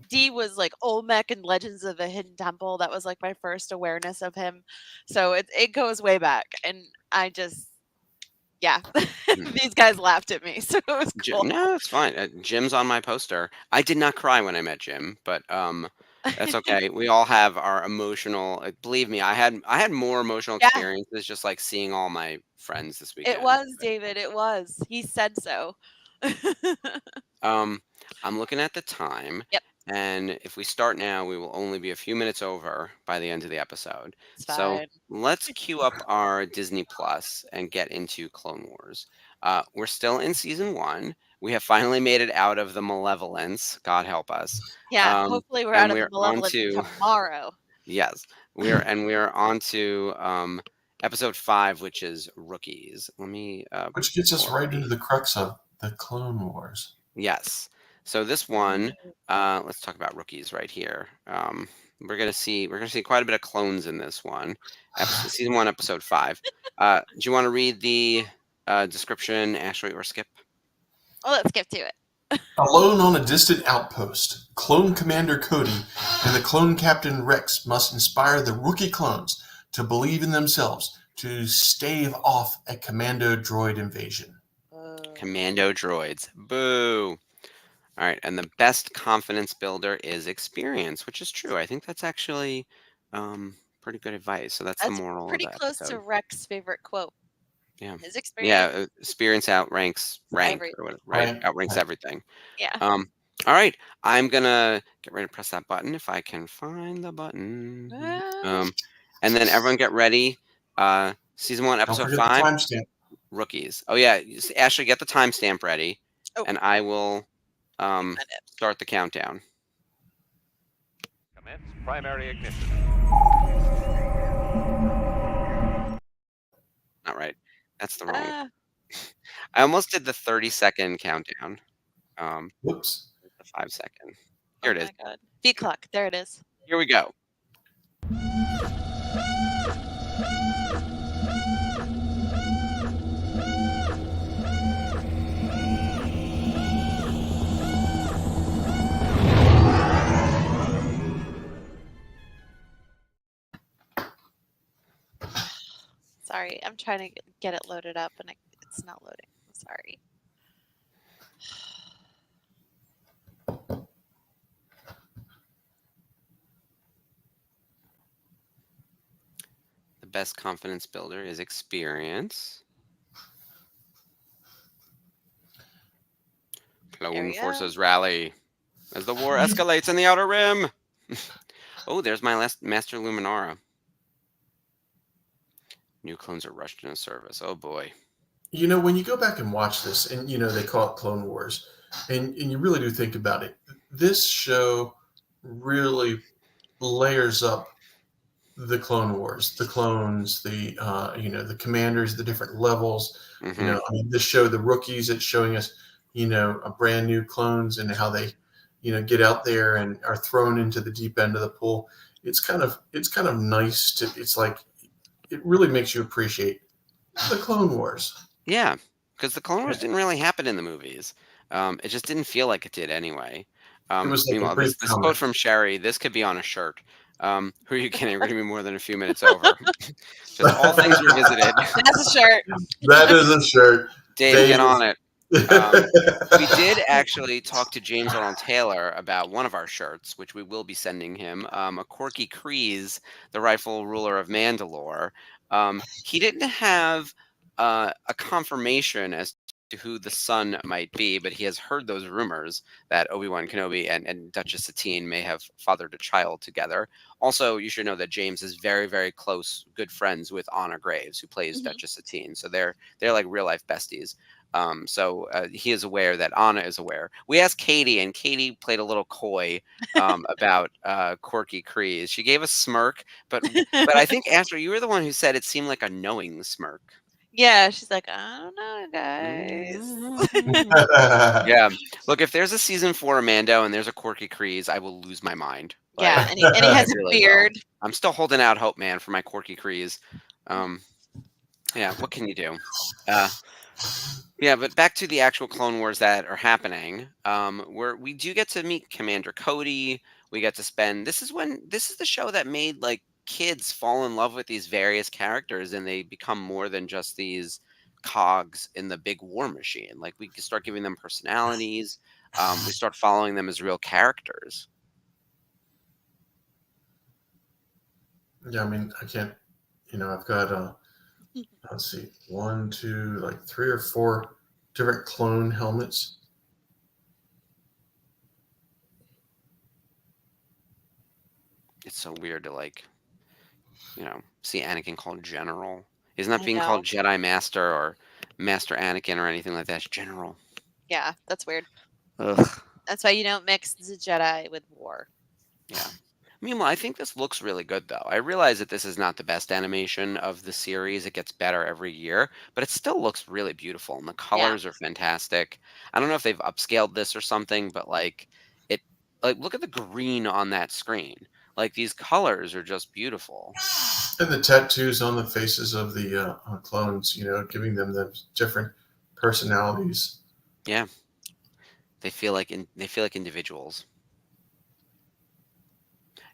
D was like Olmec and Legends of the Hidden Temple. That was like my first awareness of him. So it goes way back. And I just, yeah, these guys laughed at me. So it was cool. No, it's fine. Jim's on my poster. I did not cry when I met Jim, but that's okay. We all have our emotional. Believe me, I had more emotional Yeah. experiences just like seeing all my friends this weekend. It was, David. It was. He said so. I'm looking at the time. Yep. And if we start now, we will only be a few minutes over by the end of the episode. It's So fine. let's queue up our Disney Plus and get into Clone Wars. We're still in season 1. We have finally made it out of the malevolence. God help us. Yeah. Hopefully we're and out of the we're malevolence onto- tomorrow. Yes, we are on to episode 5, which is Rookies. Let me. Which gets us right into the crux of the Clone Wars. Yes. So this one, let's talk about Rookies right here. We're gonna see quite a bit of clones in this one. Season 1, episode 5. Do you want to read the description, Ashley or Skip? Well, let's skip to it. Alone on a distant outpost, Clone Commander Cody and the Clone Captain Rex must inspire the rookie clones to believe in themselves to stave off a commando droid invasion. Commando droids. Boo. All right, and the best confidence builder is experience, which is true. I think that's actually pretty good advice. So that's the moral pretty of the close episode. to Rex's favorite quote. Yeah. His experience. Yeah, experience outranks rank Everything. or whatever, right? Right. Outranks everything. Yeah. All right, I'm gonna get ready to press that button if I can find the button. And then everyone get ready. Season 1, Don't episode forget 5. the timestamp. Rookies. Oh yeah, Ashley, get the timestamp ready, Oh. and I will start the countdown. Commence primary ignition. Not right. That's the wrong. Ah, I almost did the 30-second countdown. Whoops. The 5-second. Here oh it is. my God. V clock. There it is. Here we go. Sorry, I'm trying to get it loaded up and it's not loading. I'm sorry. The best confidence builder is experience. Clone we go. forces rally as the war escalates in the Outer Rim. Oh, there's my last Master Luminara. New clones are rushed into service. Oh boy. You know, when you go back and watch this, and you know they call it Clone Wars, and you really do think about it, this show really layers up the Clone Wars, the clones, the the commanders, the different levels. Mhm. You know, I mean, this show, the rookies, it's showing us, a brand new clones and how they, get out there and are thrown into the deep end of the pool. It's kind of nice to. It's like it really makes you appreciate the Clone Wars. Yeah, because the Clone Wars didn't really happen in the movies. It just didn't feel like it did anyway. It was like a Meanwhile, brief this comment. quote from Sherry, this could be on a shirt. Who are you kidding? We're going to be more than a few minutes over. Just all things revisited. That's a shirt. That is a shirt. Dave, get on it. We did actually talk to James Arnold Taylor about one of our shirts, which we will be sending him, a Corky Kryze, the rightful ruler of Mandalore. He didn't have a confirmation as to who the son might be, but he has heard those rumors that Obi-Wan Kenobi and Duchess Satine may have fathered a child together. Also, you should know that James is very, very close, good friends with Anna Graves, who plays Duchess Satine. So they're like real life besties. So he is aware that Anna is aware. We asked Katie, and Katie played a little coy about Corky Kryze. She gave a smirk, but I think Astra, you were the one who said it seemed like a knowing smirk. Yeah, she's like, I don't know, guys. Yeah, look, if there's a season 4 of Mando and there's a Corky Kryze, I will lose my mind. Yeah, and he has a really beard. I'm still holding out hope, man, for my Corky Kryze. Yeah, what can you do? Yeah, but back to the actual Clone Wars that are happening, where we do get to meet Commander Cody. We get to spend. This is the show that made like kids fall in love with these various characters, and they become more than just these cogs in the big war machine. Like we can start giving them personalities. We start following them as real characters. Yeah, I mean, I can't. I've got let's see, 1, 2, like 3 or 4 different clone helmets. It's so weird to see Anakin called General. He's not I being know. called Jedi Master or Master Anakin or anything like that. It's General. Yeah, that's weird. Ugh. That's why you don't mix the Jedi with war. Yeah. Meanwhile, I think this looks really good, though. I realize that this is not the best animation of the series. It gets better every year, but it still looks really beautiful, and the colors are fantastic. I don't know if they've upscaled this or something, but look at the green on that screen. Like, these colors are just beautiful. And the tattoos on the faces of the clones, giving them the different personalities. Yeah. They feel like individuals.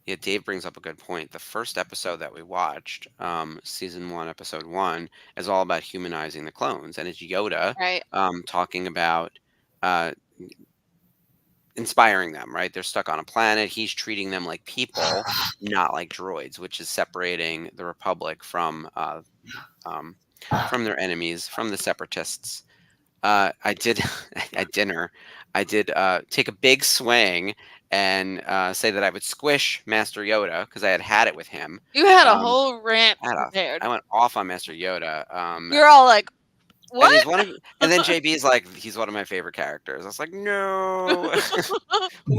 Yeah, Dave brings up a good point. The first episode that we watched, season 1, episode 1, is all about humanizing the clones, and it's Yoda Right. talking about inspiring them. Right, they're stuck on a planet. He's treating them like people, not like droids, which is separating the Republic from their enemies, from the Separatists. I did at dinner. I did take a big swing and say that I would squish Master Yoda because I had it with him. You had a whole rant prepared. I went off on Master Yoda. You're all like, what? And then JB's like, he's one of my favorite characters. I was like, no.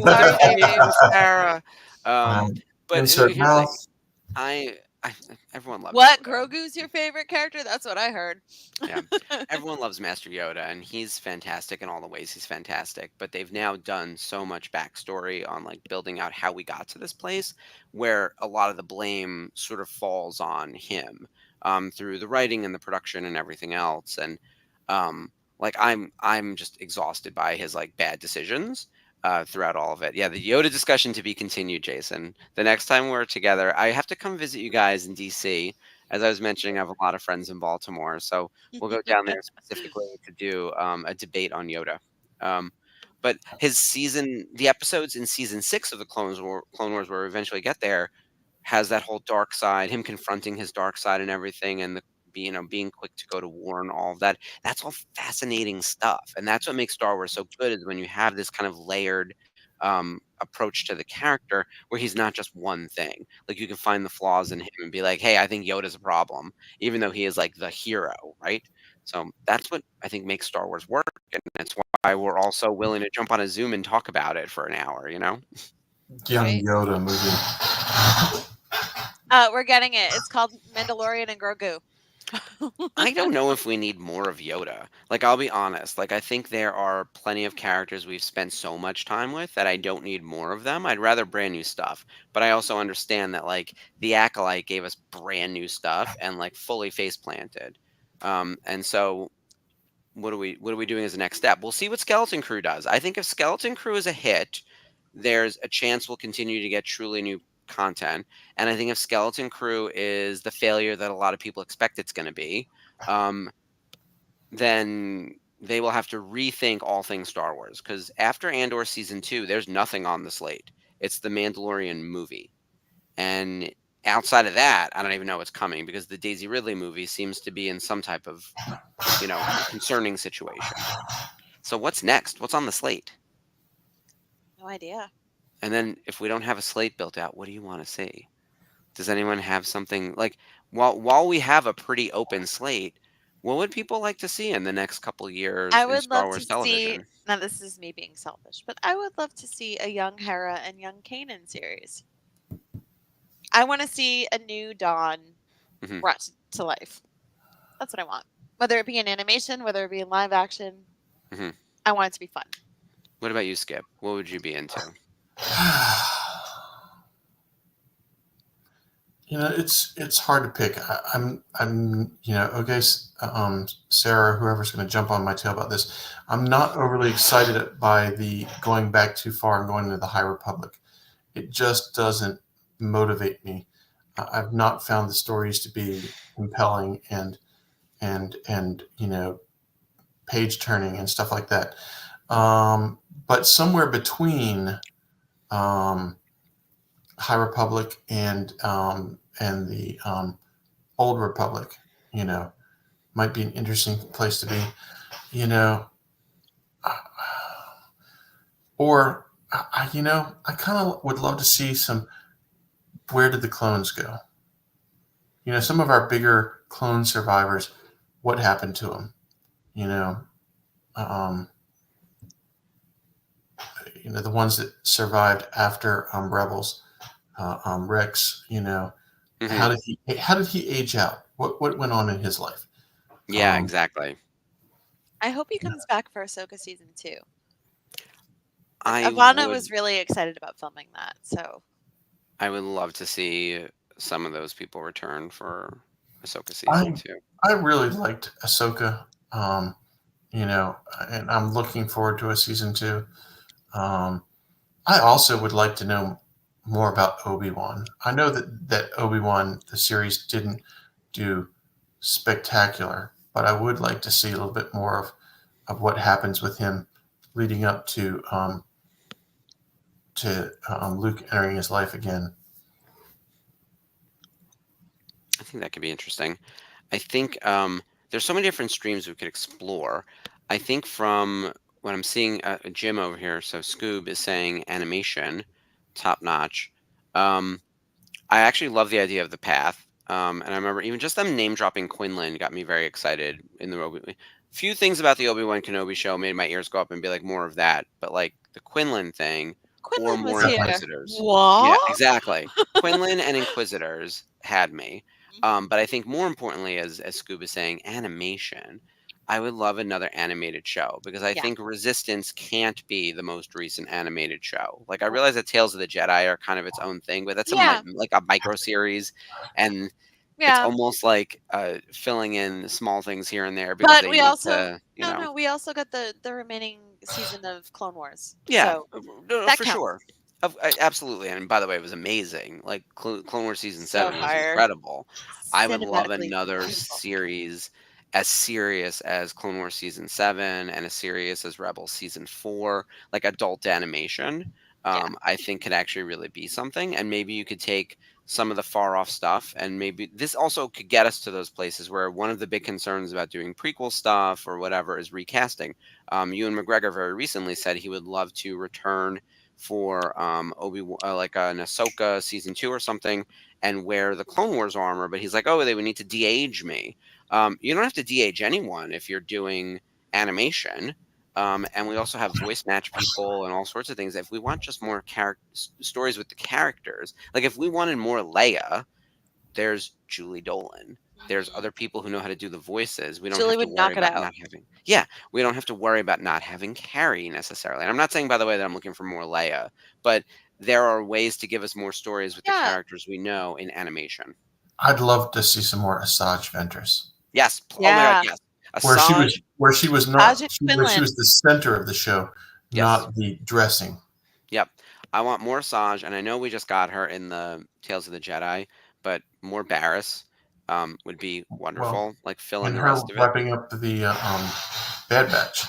Sorry, Sarah. Um, but Insert here's the thing. mouth. I everyone loves What? Yoda. Grogu's your favorite character? That's what I heard. Yeah. Everyone loves Master Yoda, and he's fantastic in all the ways he's fantastic. But they've now done so much backstory on like building out how we got to this place, where a lot of the blame sort of falls on him through the writing and the production and everything else. And like I'm just exhausted by his like bad decisions throughout all of it. Yeah, the Yoda discussion to be continued, Jason. The next time we're together, I have to come visit you guys in DC. As I was mentioning, I have a lot of friends in Baltimore, so we'll go down there specifically to do a debate on Yoda. But the episodes in season 6 of the Clone Wars, where we eventually get there, has that whole dark side, him confronting his dark side and everything, and being quick to go to war and all of that. That's all fascinating stuff, and that's what makes Star Wars so good. Is when you have this kind of layered approach to the character, where he's not just one thing. Like you can find the flaws in him and be like, "Hey, I think Yoda's a problem," even though he is like the hero, right? So that's what I think makes Star Wars work, and that's why we're also willing to jump on a Zoom and talk about it for an hour. Young Right. Yoda movie. We're getting it. It's called Mandalorian and Grogu. I don't know if we need more of Yoda. Like, I'll be honest. Like, I think there are plenty of characters we've spent so much time with that I don't need more of them. I'd rather brand new stuff. But I also understand that, like, the Acolyte gave us brand new stuff and, like, fully face planted. And so, what are we doing as a next step? We'll see what Skeleton Crew does. I think if Skeleton Crew is a hit, there's a chance we'll continue to get truly new content. And I think if Skeleton Crew is the failure that a lot of people expect it's going to be, then they will have to rethink all things Star Wars. Because after Andor season 2, there's nothing on the slate. It's the Mandalorian movie, and outside of that, I don't even know what's coming because the Daisy Ridley movie seems to be in some type of, concerning situation. So what's next? What's on the slate? No idea. And then if we don't have a slate built out, what do you want to see? Does anyone have something like while we have a pretty open slate, what would people like to see in the next couple years I in would Star love Wars to see. television? Now, this is me being selfish, but I would love to see a young Hera and young Kanan series. I want to see a new Dawn Mhm. brought to life. That's what I want. Whether it be in animation, whether it be in live action, Mhm. I want it to be fun. What about you, Skip? What would you be into? It's hard to pick. I'm okay. Sarah, whoever's going to jump on my tail about this, I'm not overly excited by the going back too far and going into the High Republic. It just doesn't motivate me. I've not found the stories to be compelling and page turning and stuff like that. But somewhere between High Republic and the Old Republic, might be an interesting place to be, or I kind of would love to see some. Where did the clones go? Some of our bigger clone survivors, what happened to them? The ones that survived after Rebels, Rex. Mhm. How did he age out? What went on in his life? Yeah, exactly. I hope he comes back for Ahsoka season 2. I Ivana would was really excited about filming that, so I would love to see some of those people return for Ahsoka season 2. I really liked Ahsoka, and I'm looking forward to a season 2. I also would like to know more about Obi-Wan. I know that Obi-Wan, the series, didn't do spectacular, but I would like to see a little bit more of what happens with him leading up to Luke entering his life again. I think that could be interesting. I think there's so many different streams we could explore. I think from what I'm seeing, Jim over here, so Scoob is saying animation, top notch. I actually love the idea of the path. And I remember even just them name dropping Quinlan got me very excited in the few things about the Obi-Wan Kenobi show made my ears go up and be like more of that. But like the Quinlan thing, Quinlan was more here. Inquisitors. What? Yeah, exactly. Quinlan and Inquisitors had me. But I think more importantly, as Scuba's saying, animation. I would love another animated show because I Yeah. think Resistance can't be the most recent animated show. Like I realize that Tales of the Jedi are kind of its own thing, but that's Yeah. like a micro series, and it's Yeah. almost like filling in small things here and there because But they we need also to, no, we also got the remaining season of Clone Wars. Yeah, So no, that for counts. sure. Absolutely. And by the way, it was amazing. Like Clone Wars season So 7 was fire. incredible. I would love Cinematically another beautiful. series as serious as Clone Wars season 7 and as serious as Rebels season 4, like adult animation. Yeah. I think could actually really be something. And maybe you could take some of the far off stuff, and maybe this also could get us to those places where one of the big concerns about doing prequel stuff or whatever is recasting. Ewan McGregor very recently said he would love to return for like an Ahsoka season 2 or something, and wear the Clone Wars armor. But he's like, oh, they would need to de-age me. You don't have to de-age anyone if you're doing animation. And we also have voice match people and all sorts of things. If we want just more stories with the characters, like if we wanted more Leia, there's Julie Dolan. There's other people who know how to do the voices. We don't Julie have to would worry knock it about out. not having. Yeah, we don't have to worry about not having Carrie necessarily. And I'm not saying, by the way, that I'm looking for more Leia, but there are ways to give us more stories with the Yeah. characters we know in animation. I'd love to see some more Asajj Ventress. Yes. Oh my Yeah. God. Yes. Where she was not Asajj where she Quinlan. was the center of the show, Yes. not the dressing. Yep. I want more Asajj, and I know we just got her in the Tales of the Jedi, but more Barriss would be wonderful. Like fill in And the her rest of it. wrapping up the Bad Batch.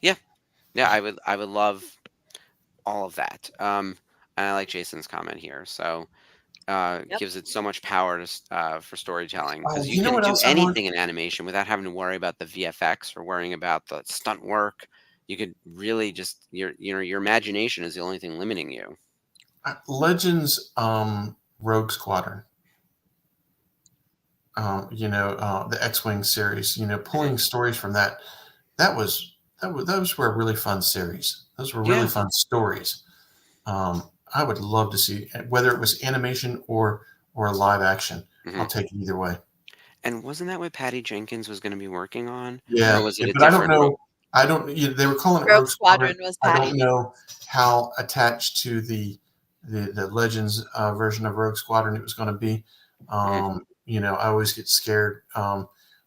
Yeah, I would love all of that. And I like Jason's comment here. So gives it so much power to for storytelling because Oh, you you know can what do else I want? anything in animation without having to worry about the VFX or worrying about the stunt work. You could really just your imagination is the only thing limiting you. Legends Rogue Squadron. The X-Wing series. Pulling stories from that was were really fun series. Those were really Yeah. fun stories. I would love to see whether it was animation or live action. Mhm. I'll take it either way. And wasn't that what Patty Jenkins was going to be working on? Yeah, Or was it a but I don't different? know. They were calling it Rogue Rogue Squadron. Squadron was I Patty. don't know how attached to the Legends version of Rogue Squadron it was going to be. I always get scared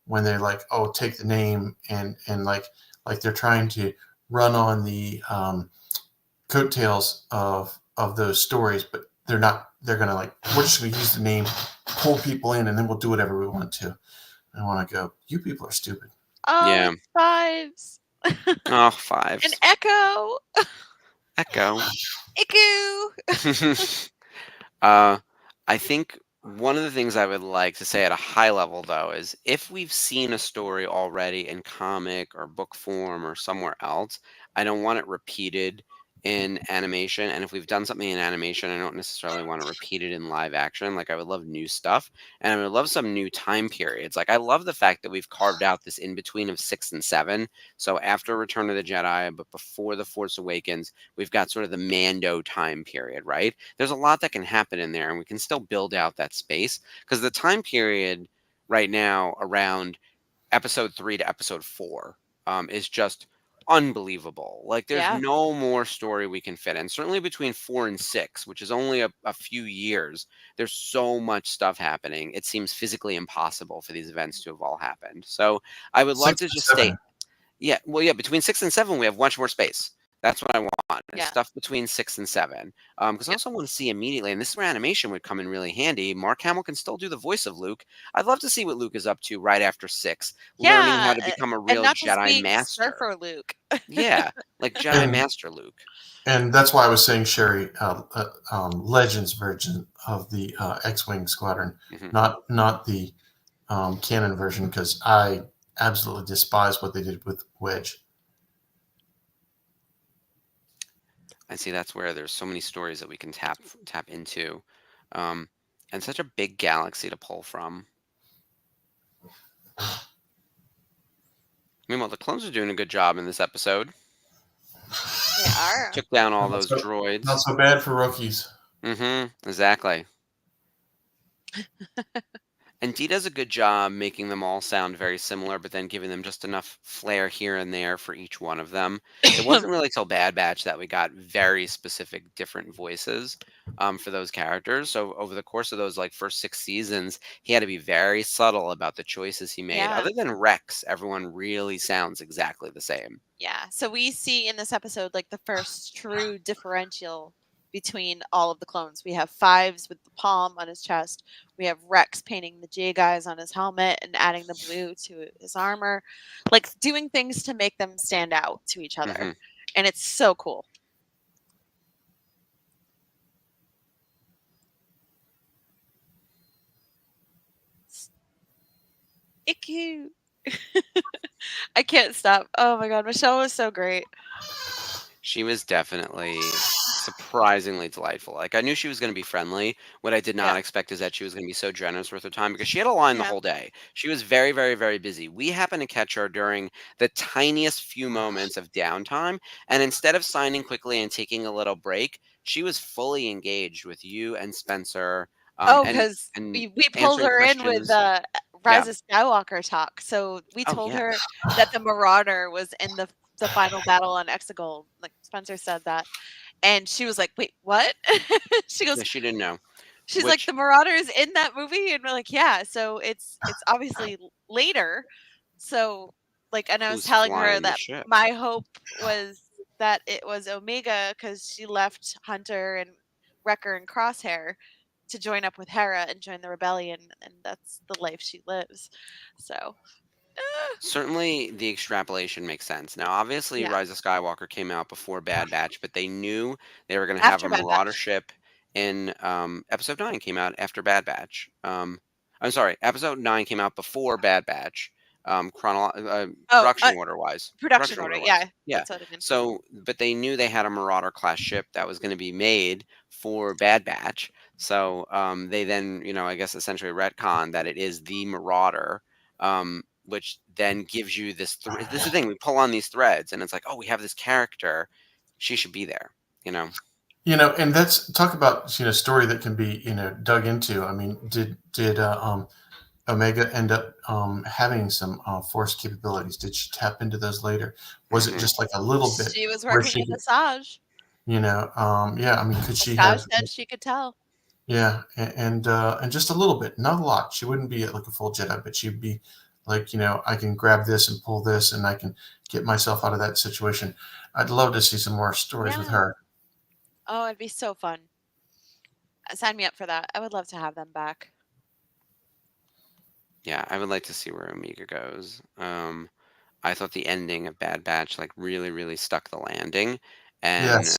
when they're like, "Oh, take the name," and like they're trying to run on the coattails of those stories, but they're not. They're gonna we're just gonna use the name, pull people in, and then we'll do whatever we want to. I want to go. You people are stupid. Oh, Yeah. it's Fives. Oh, Fives. An Echo. Echo. Iku. I think one of the things I would like to say at a high level, though, is if we've seen a story already in comic or book form or somewhere else, I don't want it repeated in animation. And if we've done something in animation, I don't necessarily want to repeat it in live action. Like I would love new stuff, and I would love some new time periods. Like I love the fact that we've carved out this in between of 6 and 7. So after Return of the Jedi, but before The Force Awakens, we've got sort of the Mando time period, right? There's a lot that can happen in there, and we can still build out that space because the time period right now around episode 3 to episode 4 is just unbelievable. Like there's Yeah. no more story we can fit in. Certainly between 4 and 6, which is only a few years, there's so much stuff happening. It seems physically impossible for these events to have all happened. So I would love 6 to and just 7. state, yeah, well, yeah, between 6 and 7, we have much more space. That's what I want. Is Yeah. stuff between 6 and 7. Because I also want to see immediately, and this is where animation would come in really handy. Mark Hamill can still do the voice of Luke. I'd love to see what Luke is up to right after 6, learning how to become a and real not just Jedi being master. Surfer Luke. Yeah, like Jedi And- Master Luke. And that's why I was saying, Sherry, Legends version of the X-Wing Squadron, Mhm. not the canon version, because I absolutely despise what they did with Wedge. And see, that's where there's so many stories that we can tap into, and such a big galaxy to pull from. Meanwhile, the clones are doing a good job in this episode. They are. Took down all Not those so, droids. not so bad for rookies. Exactly. And Dee does a good job making them all sound very similar, but then giving them just enough flair here and there for each one of them. It wasn't really till Bad Batch that we got very specific different voices for those characters. So over the course of those like first 6 seasons, he had to be very subtle about the choices he made. Yeah. Other than Rex, everyone really sounds exactly the same. Yeah. So we see in this episode like the first true differential between all of the clones. We have Fives with the palm on his chest. We have Rex painting the J guys on his helmet and adding the blue to his armor, like doing things to make them stand out to each other. Mhm. And it's so cool. Icky. I can't stop. Oh my god, Michelle was so great. She was definitely surprisingly delightful. Like I knew she was going to be friendly. What I did not Yeah. expect is that she was going to be so generous with her time because she had a line the Yeah. whole day. She was very, very, very busy. We happened to catch her during the tiniest few moments of downtime, and instead of signing quickly and taking a little break, she was fully engaged with you and Spencer. Oh, And because and we pulled answering her in with questions. Rise of Skywalker talk. So we Oh told yeah. her that the Marauder was in the final battle on Exegol. Like Spencer said that. And she was like, wait, what? She goes, Yeah, she didn't know. she's like, Which the Marauder is in that movie? And we're like, yeah. So it's obviously later. So like, and I was who's telling her flying the that ship? my hope was that it was Omega because she left Hunter and Wrecker and Crosshair to join up with Hera and join the rebellion, and that's the life she lives. So Certainly, the extrapolation makes sense. Now, obviously, yeah, Rise of Skywalker came out before Bad Batch, but they knew they were going to have after a Bad Marauder Batch. ship in Episode 9 came out after Bad Batch. I'm sorry, Episode 9 came out before Bad Batch, Oh, production order wise. production order. Yeah, Yeah. that's what I mean. So, but they knew they had a Marauder class ship that was going to be made for Bad Batch. So they then, I guess essentially retcon that it is the Marauder. Which then gives you this. This is the thing. We pull on these threads, and it's like, oh, we have this character. She should be there. And that's talk about story that can be dug into. I mean, did Omega end up having some force capabilities? Did she tap into those later? Was it just like a little bit? She was where working she in Asajj. Yeah. I mean, could she Asajj have? said she could tell. Yeah, and just a little bit, not a lot. She wouldn't be like a full Jedi, but she'd be like, I can grab this and pull this, and I can get myself out of that situation. I'd love to see some more stories with Yeah. her. Oh, it'd be so fun. Sign me up for that. I would love to have them back. Yeah, I would like to see where Omega goes. I thought the ending of Bad Batch like really, really stuck the landing, and Yes.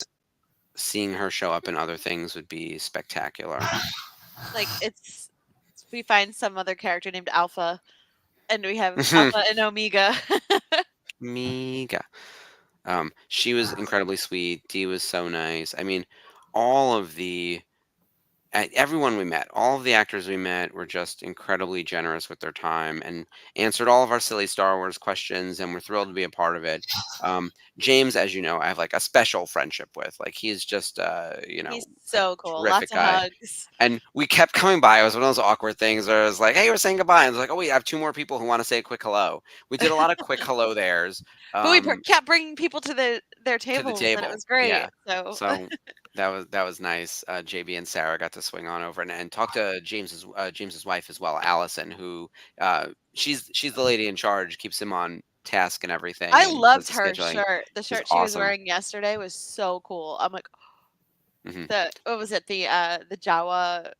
seeing her show up in other things would be spectacular. Like we find some other character named Alpha, and we have Alpha and Omega. Omega. She was incredibly sweet. Dee was so nice. I mean, all of everyone we met, all of the actors we met were just incredibly generous with their time and answered all of our silly Star Wars questions, and we're thrilled to be a part of it. James, as you know, I have like a special friendship with. Like he's just He's so cool. terrific Lots of guy. hugs. And we kept coming by. It was one of those awkward things where it was like, hey, we're saying goodbye. And it's like, oh, we have 2 more people who want to say a quick hello. We did a lot of quick hello there's. But we kept bringing people to their tables, and it table. was great. Yeah. So That was nice. JB and Sarah got to swing on over and talk to James's wife as well, Allison, who she's the lady in charge, keeps him on task and everything. I and loved does the her scheduling. shirt. The shirt she was wearing yesterday was so cool. I'm like, what was it? The Jawa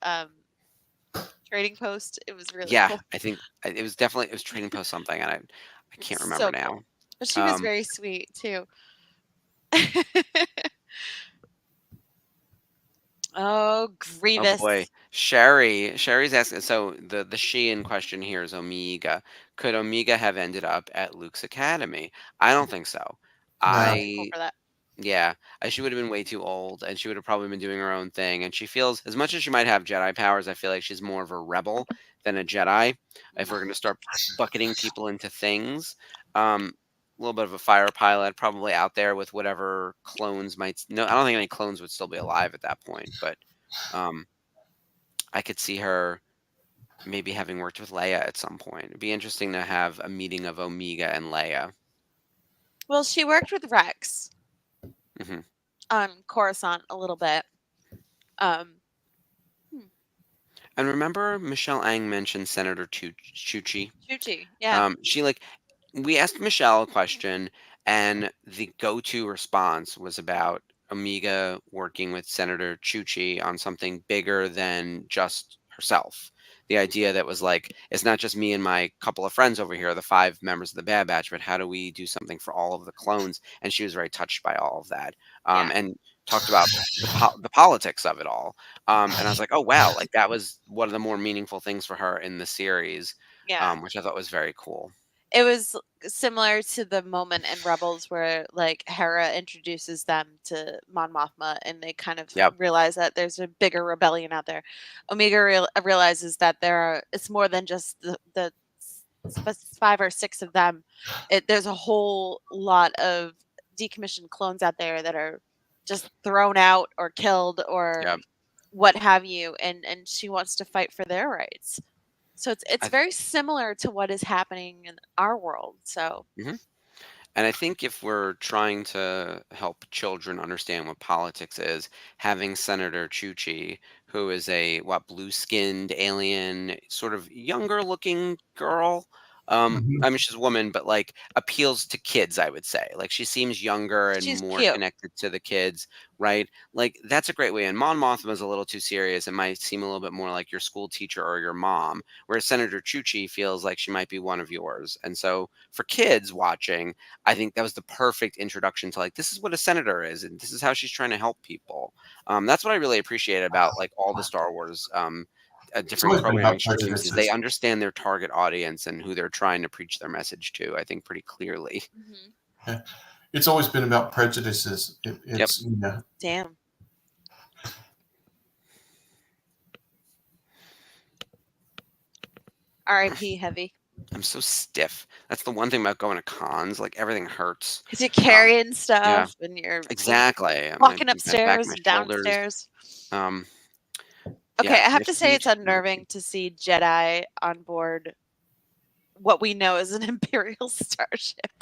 trading post. It was really cool. I think it was trading post something, and I can't remember So now. cool. But she was very sweet too. Oh, Grievous. Oh boy, Sherry's asking. So the she in question here is Omega. Could Omega have ended up at Luke's academy? I don't think so. Cool for that. Yeah, she would have been way too old, and she would have probably been doing her own thing. And she feels, as much as she might have Jedi powers, I feel like she's more of a rebel than a Jedi. If we're going to start bucketing people into things, little bit of a fire pilot, probably out there with whatever clones might. No, I don't think any clones would still be alive at that point, but um, I could see her maybe having worked with Leia at some point. It'd be interesting to have a meeting of Omega and Leia. Well, she worked with Rex hmm on Coruscant a little bit. And remember, Michelle Ang mentioned Senator Chuchi. Chuchi, yeah. We asked Michelle a question, and the go-to response was about Omega working with Senator Chuchi on something bigger than just herself. The idea that was like, it's not just me and my couple of friends over here, the 5 members of the Bad Batch, but how do we do something for all of the clones? And she was very touched by all of that, Yeah. and talked about the politics of it all. And I was like, oh wow, like that was one of the more meaningful things for her in the series, Yeah. which I thought was very cool. It was similar to the moment in Rebels where like Hera introduces them to Mon Mothma and they kind of Yep. realize that there's a bigger rebellion out there. Omega realizes that it's more than just the 5 or 6 of them. There's a whole lot of decommissioned clones out there that are just thrown out or killed or Yep. what have you, and she wants to fight for their rights. So it's I- very similar to what is happening in our world. So And I think if we're trying to help children understand what politics is, having Senator Chuchi, who is a blue-skinned alien, sort of younger-looking girl. Mhm. I mean, she's a woman, but like appeals to kids, I would say. Like she seems younger and she's more cute. connected to the kids, right? Like that's a great way. And Mon Mothma is a little too serious. It might seem a little bit more like your school teacher or your mom, whereas Senator Chuchi feels like she might be one of yours. And so for kids watching, I think that was the perfect introduction to like this is what a senator is, and this is how she's trying to help people. That's what I really appreciate about like all the Star Wars different always been programming about streams is they prejudices. understand their target audience and who they're trying to preach their message to. I think pretty clearly. It's always been about prejudices. It's Damn. R.I.P. Heavy. I'm so stiff. That's the one thing about going to cons. Like everything hurts. Because you're carrying stuff and you're Exactly. walking My back, upstairs my and shoulders. downstairs. Yeah, Okay, I have you to say you it's unnerving to see Jedi on board what we know is an Imperial starship.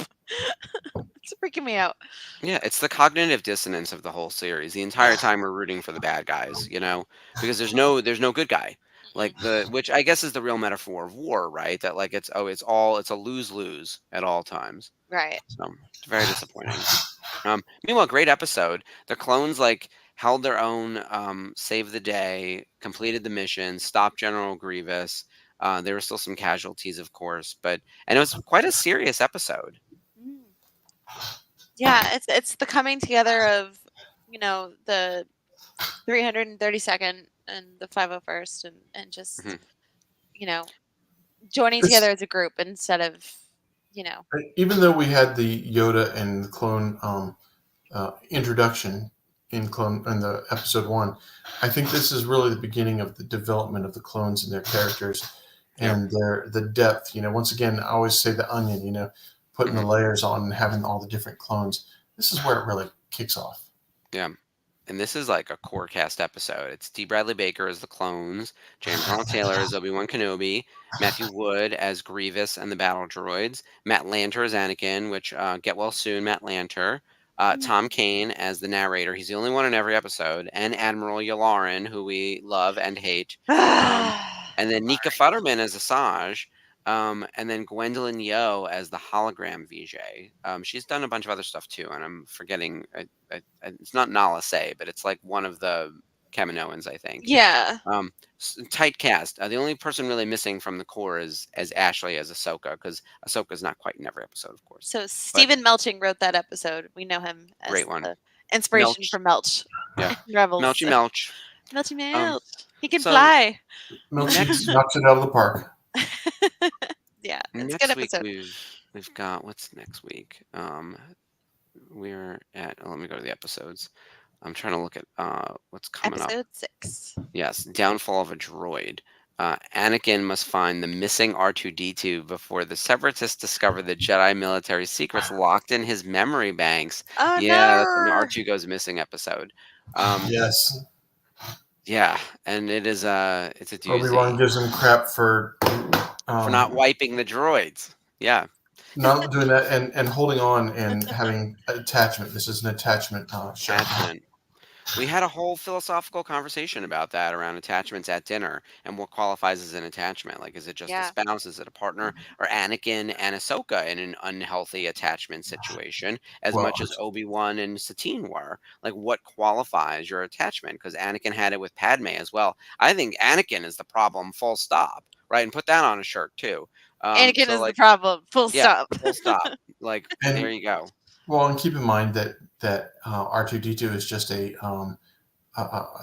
It's freaking me out. Yeah, it's the cognitive dissonance of the whole series. The entire time we're rooting for the bad guys, because there's no good guy. Like which I guess is the real metaphor of war, right? That like it's a lose-lose at all times. Right. So it's very disappointing. Meanwhile, great episode. The clones like held their own, saved the day, completed the mission, stopped General Grievous. There were still some casualties, of course, and it was quite a serious episode. Yeah, it's the coming together of the 332nd and the 501st and just joining together as a group instead of even though we had the Yoda and the clone introduction in the episode 1, I think this is really the beginning of the development of the clones and their characters and the depth. Once again, I always say the onion. Putting the layers on and having all the different clones. This is where it really kicks off. Yeah. And this is like a core cast episode. It's D. Bradley Baker as the clones, James Arnold Taylor as Obi-Wan Kenobi, Matthew Wood as Grievous and the battle droids, Matt Lanter as Anakin, which get well soon, Matt Lanter, Tom Kane as the narrator. He's the only one in every episode, and Admiral Yularen, who we love and hate. And then Nika Futterman as Asajj. And then Gwendolyn Yo as the hologram VJ. She's done a bunch of other stuff too, and I'm forgetting. It's not Nala Se, but it's like one of the Kaminoans, I think. Yeah. Tight cast. The only person really missing from the core is as Ashley as Ahsoka, because Ahsoka's not quite in every episode, of course. So Stephen Melching wrote that episode. We know him as Great one. The inspiration for Melch. Yeah. Rebels. Melchy Melch. Melchy Melch. He can so- fly. Knocks it out of the park. Yeah, it's a Next good week episode. we've got what's next week? We're at let me go to the episodes. I'm trying to look at what's coming up. Episode 6. Yes, Downfall of a Droid. Anakin must find the missing R2-D2 before the Separatists discover the Jedi military secrets locked in his memory banks. Oh Yeah, that's an no! R2 goes missing episode. Yes. Yeah, and it's a Obi-Wan doozy gives him crap for not wiping the droids. Yeah. not doing that and holding on and having attachment. This is an attachment show. Attachment. We had a whole philosophical conversation about that around attachments at dinner and what qualifies as an attachment. Like, is it just a Yeah. spouse? Is it a partner? Or Anakin and Ahsoka in an unhealthy attachment situation, as Well, much as Obi-Wan and Satine were? Like, what qualifies your attachment? Because Anakin had it with Padme as well. I think Anakin is the problem, full stop, right? And put that on a shirt too. Anakin so, is like, the problem. Full yeah, stop. full stop. Like, And- there you go. Well, and keep in mind that R2-D2 is just a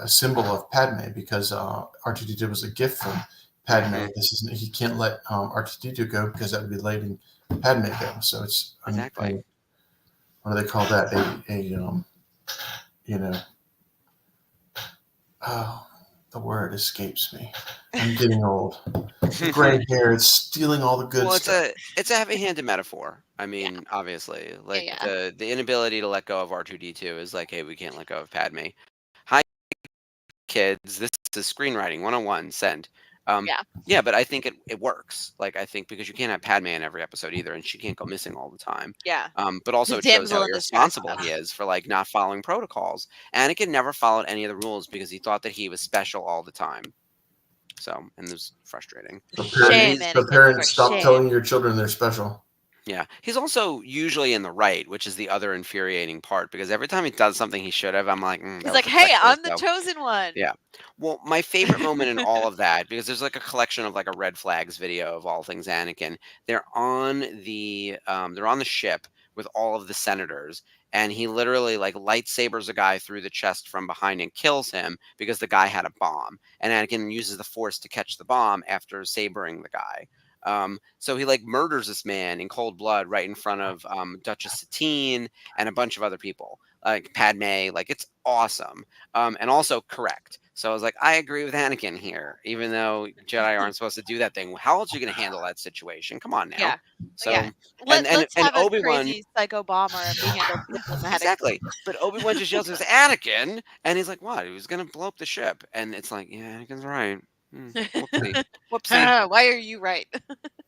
symbol of Padme because R2-D2 was a gift from Padme. Mhm. He can't let R2-D2 go because that would be letting Padme go. So it's Exactly. what do they call that? The word escapes me. I'm getting old. The gray hair is stealing all the good Well, stuff. it's a heavy-handed metaphor. I mean, obviously, like yeah. the inability to let go of R2-D2 is like, hey, we can't let go of Padme. Hi, kids. This is screenwriting 101. Send. Yeah, but I think it works. Like, I think because you can't have Padme in every episode either, and she can't go missing all the time. Yeah. But also The it shows damsel how in distress. irresponsible he is for like not following protocols. Anakin never followed any of the rules because he thought that he was special all the time. So, and it was frustrating. Shame, The Anakin, parents for stop shame. telling your children they're special. Yeah, he's also usually in the right, which is the other infuriating part because every time he does something he should have, I'm like, that He's was like, a hey, sexist, I'm the though." chosen one. Yeah. Well, my favorite moment in all of that, because there's like a collection of like a red flags video of all things Anakin. They're on the ship with all of the senators, and he literally like lightsabers a guy through the chest from behind and kills him because the guy had a bomb, and Anakin uses the Force to catch the bomb after sabering the guy. So he like murders this man in cold blood right in front of Duchess Satine and a bunch of other people, like Padme. Like, it's awesome, and also correct. So I was like, I agree with Anakin here, even though Jedi aren't supposed to do that thing. How else are you going to handle that situation? Come on now. Yeah. So Yeah. and Let's have a Obi-Wan crazy psycho bomber and we handle diplomatic. exactly. But Obi-Wan just yells, "It's Anakin," and he's like, "What? He was going to blow up the ship?" And it's like, yeah, Anakin's right. Whoopsie. Whoopsie. Why are you right?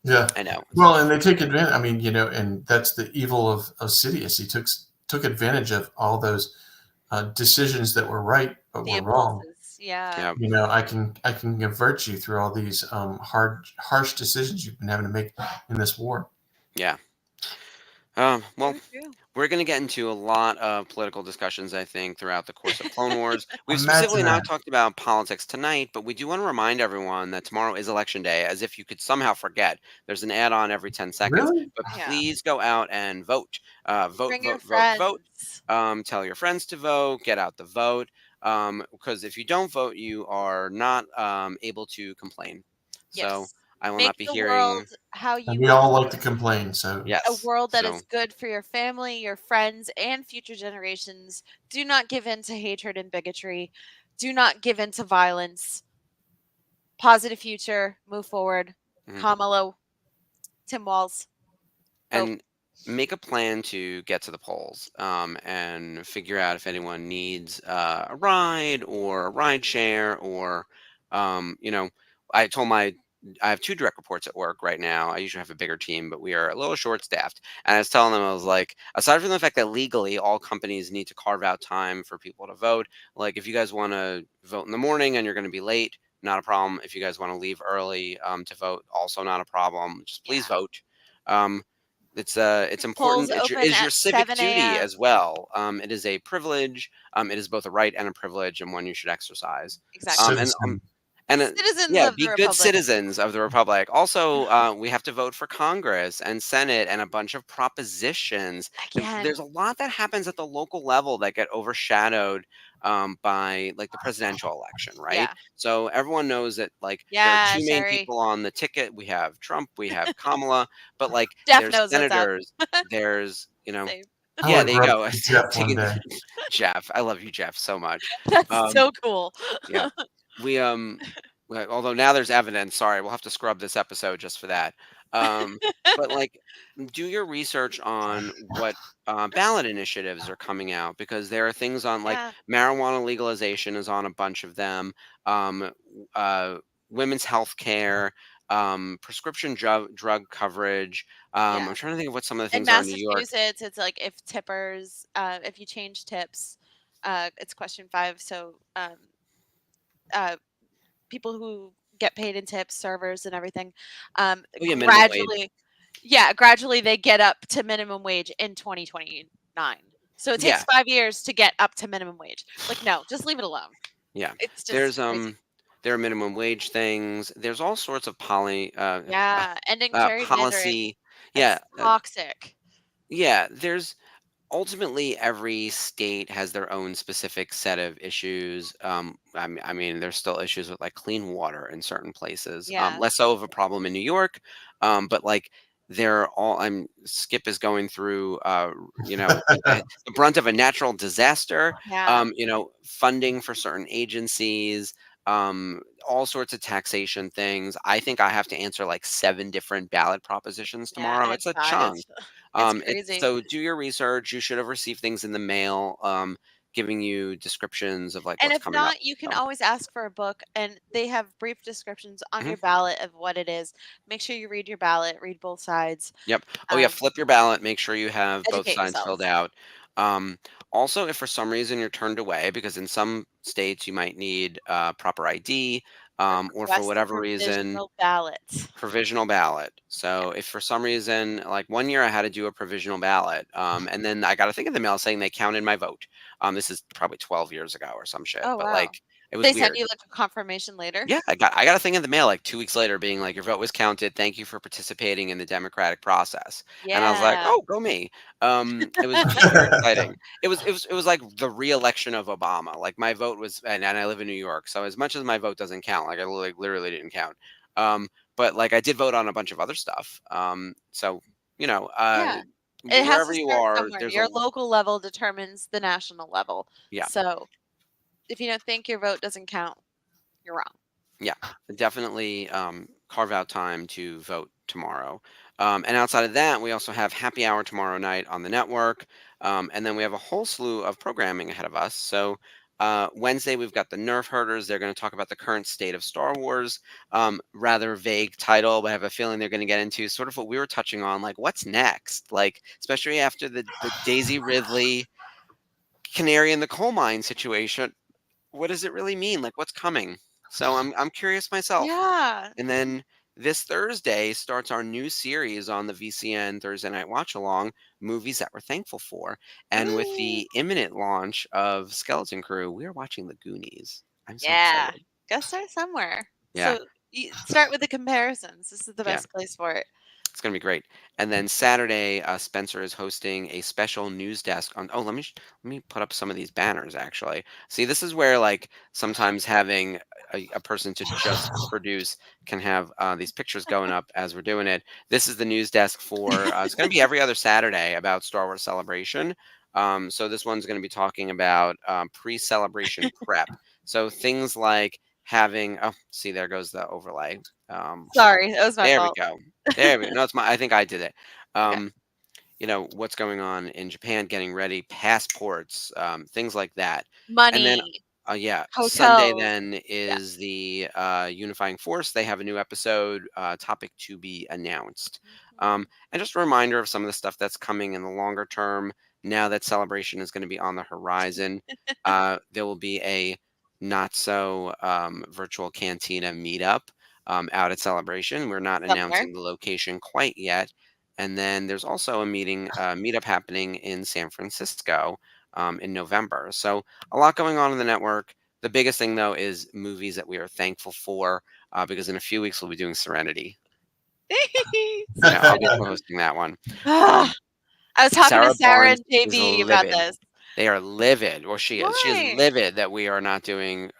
Yeah. I know. Well, and they take advantage. I mean, and that's the evil of Sidious. He took advantage of all those decisions that were right but The were wrong. impulses. Yeah. Yeah. I can avert you through all these harsh decisions you've been having to make in this war. Yeah. Well, Very true. we're going to get into a lot of political discussions, I think, throughout the course of Clone Wars. We've Imagine specifically not that. talked about politics tonight, but we do want to remind everyone that tomorrow is Election Day, as if you could somehow forget. There's an add-on every 10 seconds. Really? But Yeah. please go out and vote. Vote, Bring your vote, vote, friends. vote. Tell your friends to vote. Get out the vote. Because if you don't vote, you are not able to complain. So Yes. I will Make not be the hearing. world how you And we want all it. like to complain, so Yes. A world that so, is good for your family, your friends, and future generations. Do not give in to hatred and bigotry. Do not give in to violence. Positive future. Move forward. Mhm. Kamala. Tim Walz. and make a plan to get to the polls and figure out if anyone needs a ride or a ride share or I have 2 direct reports at work right now. I usually have a bigger team, but we are a little short staffed. And I was telling them, I was like, aside from the fact that legally all companies need to carve out time for people to vote, like if you guys want to vote in the morning and you're going to be late, not a problem. If you guys want to leave early to vote, also not a problem. Just please vote. It's important. Polls It's open your at civic 7 duty a.m. as well. It is a privilege. It is both a right and a privilege, and one you should exercise. Exactly. Citizens Yeah, of be the good Republic. citizens of the Republic. Also, we have to vote for Congress and Senate and a bunch of propositions. Again. There's a lot that happens at the local level that get overshadowed by like the presidential election, right? Yeah. So everyone knows that like there Yeah, are 2 main Sherry. people on the ticket. We have Trump, we have Kamala, but like Jeff there's knows what's up. senators, there's Same. I yeah, would there you run go. for Jeff Take one it- day. Jeff, I love you, Jeff, so much. That's so cool. Yeah. We Well, although now there's evidence. Sorry, we'll have to scrub this episode just for that. Um, but like, do your research on what ballot initiatives are coming out, because there are things on like Yeah. marijuana legalization is on a bunch of them. Uh, women's health care, prescription drug coverage. Yeah. I'm trying to think of what some of the In things are in New York. Massachusetts, it's like if tippers, if you change tips, it's question 5. So, uh, people who get paid in tips, servers and everything, Oh yeah, minimum wage. gradually they get up to minimum wage in 2029. So it takes Yeah, 5 years to get up to minimum wage. Like, no, just leave it alone. yeah. It's just There's crazy. there are minimum wage things. There's all sorts of Yeah, ending gerrymandering. policy. Yeah, That's toxic. yeah. There's ultimately every state has their own specific set of issues. I mean, there's still issues with like clean water in certain places. Yeah. Less so of a problem in New York, but like they're all. Skip is going through, the brunt of a natural disaster. Yeah. Funding for certain agencies. All sorts of taxation things. I think I have to answer like 7 different ballot propositions Yeah, tomorrow. It's it's a bad. chunk. It's It's crazy. so do your research. You should have received things in the mail, giving you descriptions of like And what's if coming up. not, you can So, always ask for a book, and they have brief descriptions on mhm, your ballot of what it is. Make sure you read your ballot, read both sides, yep. Oh yeah, um, flip your ballot. Make sure you have both educate sides filled yourself. out. Um, Also, if for some reason you're turned away, because in some states you might need proper ID, or for Request a whatever reason, provisional ballot. provisional ballot. So if for some reason, like one year I had to do a provisional ballot, and then I got a thing in the mail saying they counted my vote. This is probably 12 years ago or some shit, Oh, but wow. like it was They send weird. you, like, a confirmation later? Yeah, I got a thing in the mail like 2 weeks later being like, your vote was counted. Thank you for participating in the democratic process. And I was like, Yeah. oh, go me. It was very exciting. It was like the re-election of Obama. Like my vote was, and I live in New York, so as much as my vote doesn't count, like I literally didn't count. But like I did vote on a bunch of other stuff. So you know, uh, Yeah. It has wherever to you start are, somewhere. there's a Your local level determines the national level. yeah. So, if you don't think your vote doesn't count, you're wrong. Yeah, definitely carve out time to vote tomorrow. And outside of that, we also have happy hour tomorrow night on the network. And then we have a whole slew of programming ahead of us. So Wednesday, we've got the Nerf Herders. They're going to talk about the current state of Star Wars. Rather vague title, but I have a feeling they're going to get into sort of what we were touching on, like what's next? Like, especially after the Daisy Ridley canary in the coal mine situation. What does it really mean? Like, what's coming? So I'm curious myself. Yeah. And then this Thursday starts our new series on the VCN Thursday Night Watch Along, movies that we're thankful for. And with Woo. the imminent launch of Skeleton Crew, we are watching The Goonies. I'm so Yeah. excited. Gotta start somewhere. Yeah, So, you start with the comparisons. This is the yeah. best place for it. It's gonna be great. And then Saturday, Spencer is hosting a special news desk on. Oh, let me put up some of these banners. Actually, see, this is where like sometimes having a person to just produce can have these pictures going up as we're doing it. This is the news desk for. It's going to be every other Saturday about Star Wars Celebration. So this one's going to be talking about pre-celebration prep. So things like having. Oh, see, there goes the overlay. Sorry, that was my There we fault. go. There we go. No, it's my. I think I did it. Okay. What's going on in Japan, getting ready, passports, things like that. And then, Money, yeah, Sunday hotels. then Yeah. is the Unifying Force. They have a new episode, topic to be announced. And just a reminder of some of the stuff that's coming in the longer term. Now that Celebration is going to be on the horizon, there will be a not so virtual cantina meetup out at Celebration. We're not Somewhere. announcing the location quite yet. And then there's also a meetup happening in San Francisco in November. So a lot going on in the network. The biggest thing though is movies that we are thankful for, because in a few weeks we'll be doing Serenity. So Yeah, I'll be excited. co-hosting that one. Ah, I was talking to Sarah Sarah Barnes and is JB about livid. this. They are livid. Well, she is. She is Why? livid that we are not doing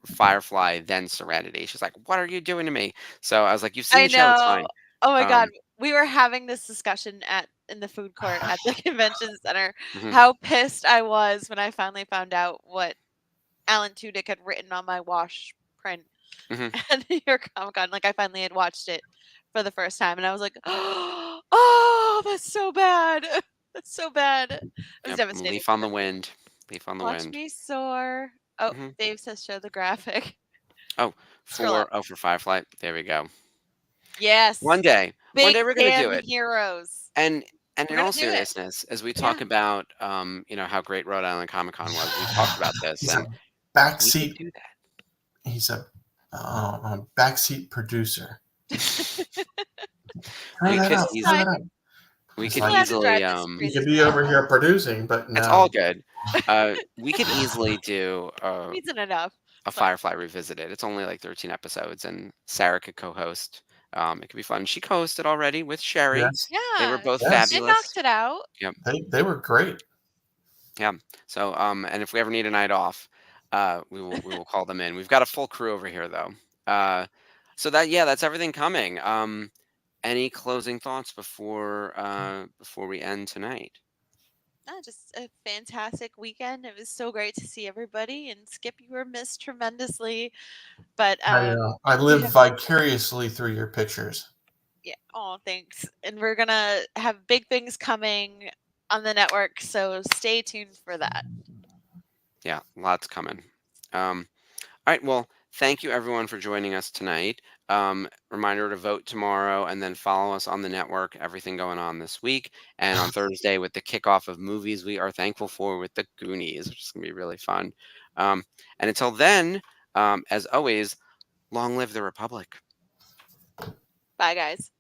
Firefly then Serenity. She's like, "What are you doing to me?" So I was like, "You've seen I the show. It's know. fine." Oh my god. Um, We were having this discussion in the food court at the convention center. mhm. How pissed I was when I finally found out what Alan Tudyk had written on my wash print. Mhm. at New York Comic Con. Like I finally had watched it for the first time, and I was like, "Oh, that's so bad. That's so bad." It was Yep. devastating. Leaf on the wind. Leaf on the Watch wind. me soar. Oh, Mhm. Dave says show the graphic. Oh, Scroll up. for Firefly. There we go. Yes. One day Big we're gonna do fan it. heroes. And We're in gonna all do it. seriousness, as we Yeah. talk about how great Rhode Island Comic Con was, we talked about this, He's and a we could backseat. do that. He's a backseat producer. We Turn that could up. easily- Turn that up. We It's could like- We'll have to drive easily this You crazy could be car. over here producing, but no. It's all good. We could easily do Isn't enough. a Firefly Revisited. It's only like 13 episodes, and Sarah could co-host. It could be fun. She co-hosted already with Sherry. Yes, Yeah. They were both Yes. They fabulous. knocked it out. they were great. So, and if we ever need a night off, we will call them in. We've got a full crew over here, though. So that's everything coming. Any closing thoughts before we end tonight? No, just a fantastic weekend. It was so great to see everybody. And Skip, you were missed tremendously. But I live vicariously through your pictures. yeah. Oh, thanks. And we're gonna have big things coming on the network, so stay tuned for that. Yeah, lots coming. All right. Well, thank you everyone for joining us tonight. Reminder to vote tomorrow, and then follow us on the network. Everything going on this week, and on Thursday with the kickoff of movies we are thankful for with the Goonies, which is gonna be really fun. And until then, as always, long live the Republic. Bye, guys.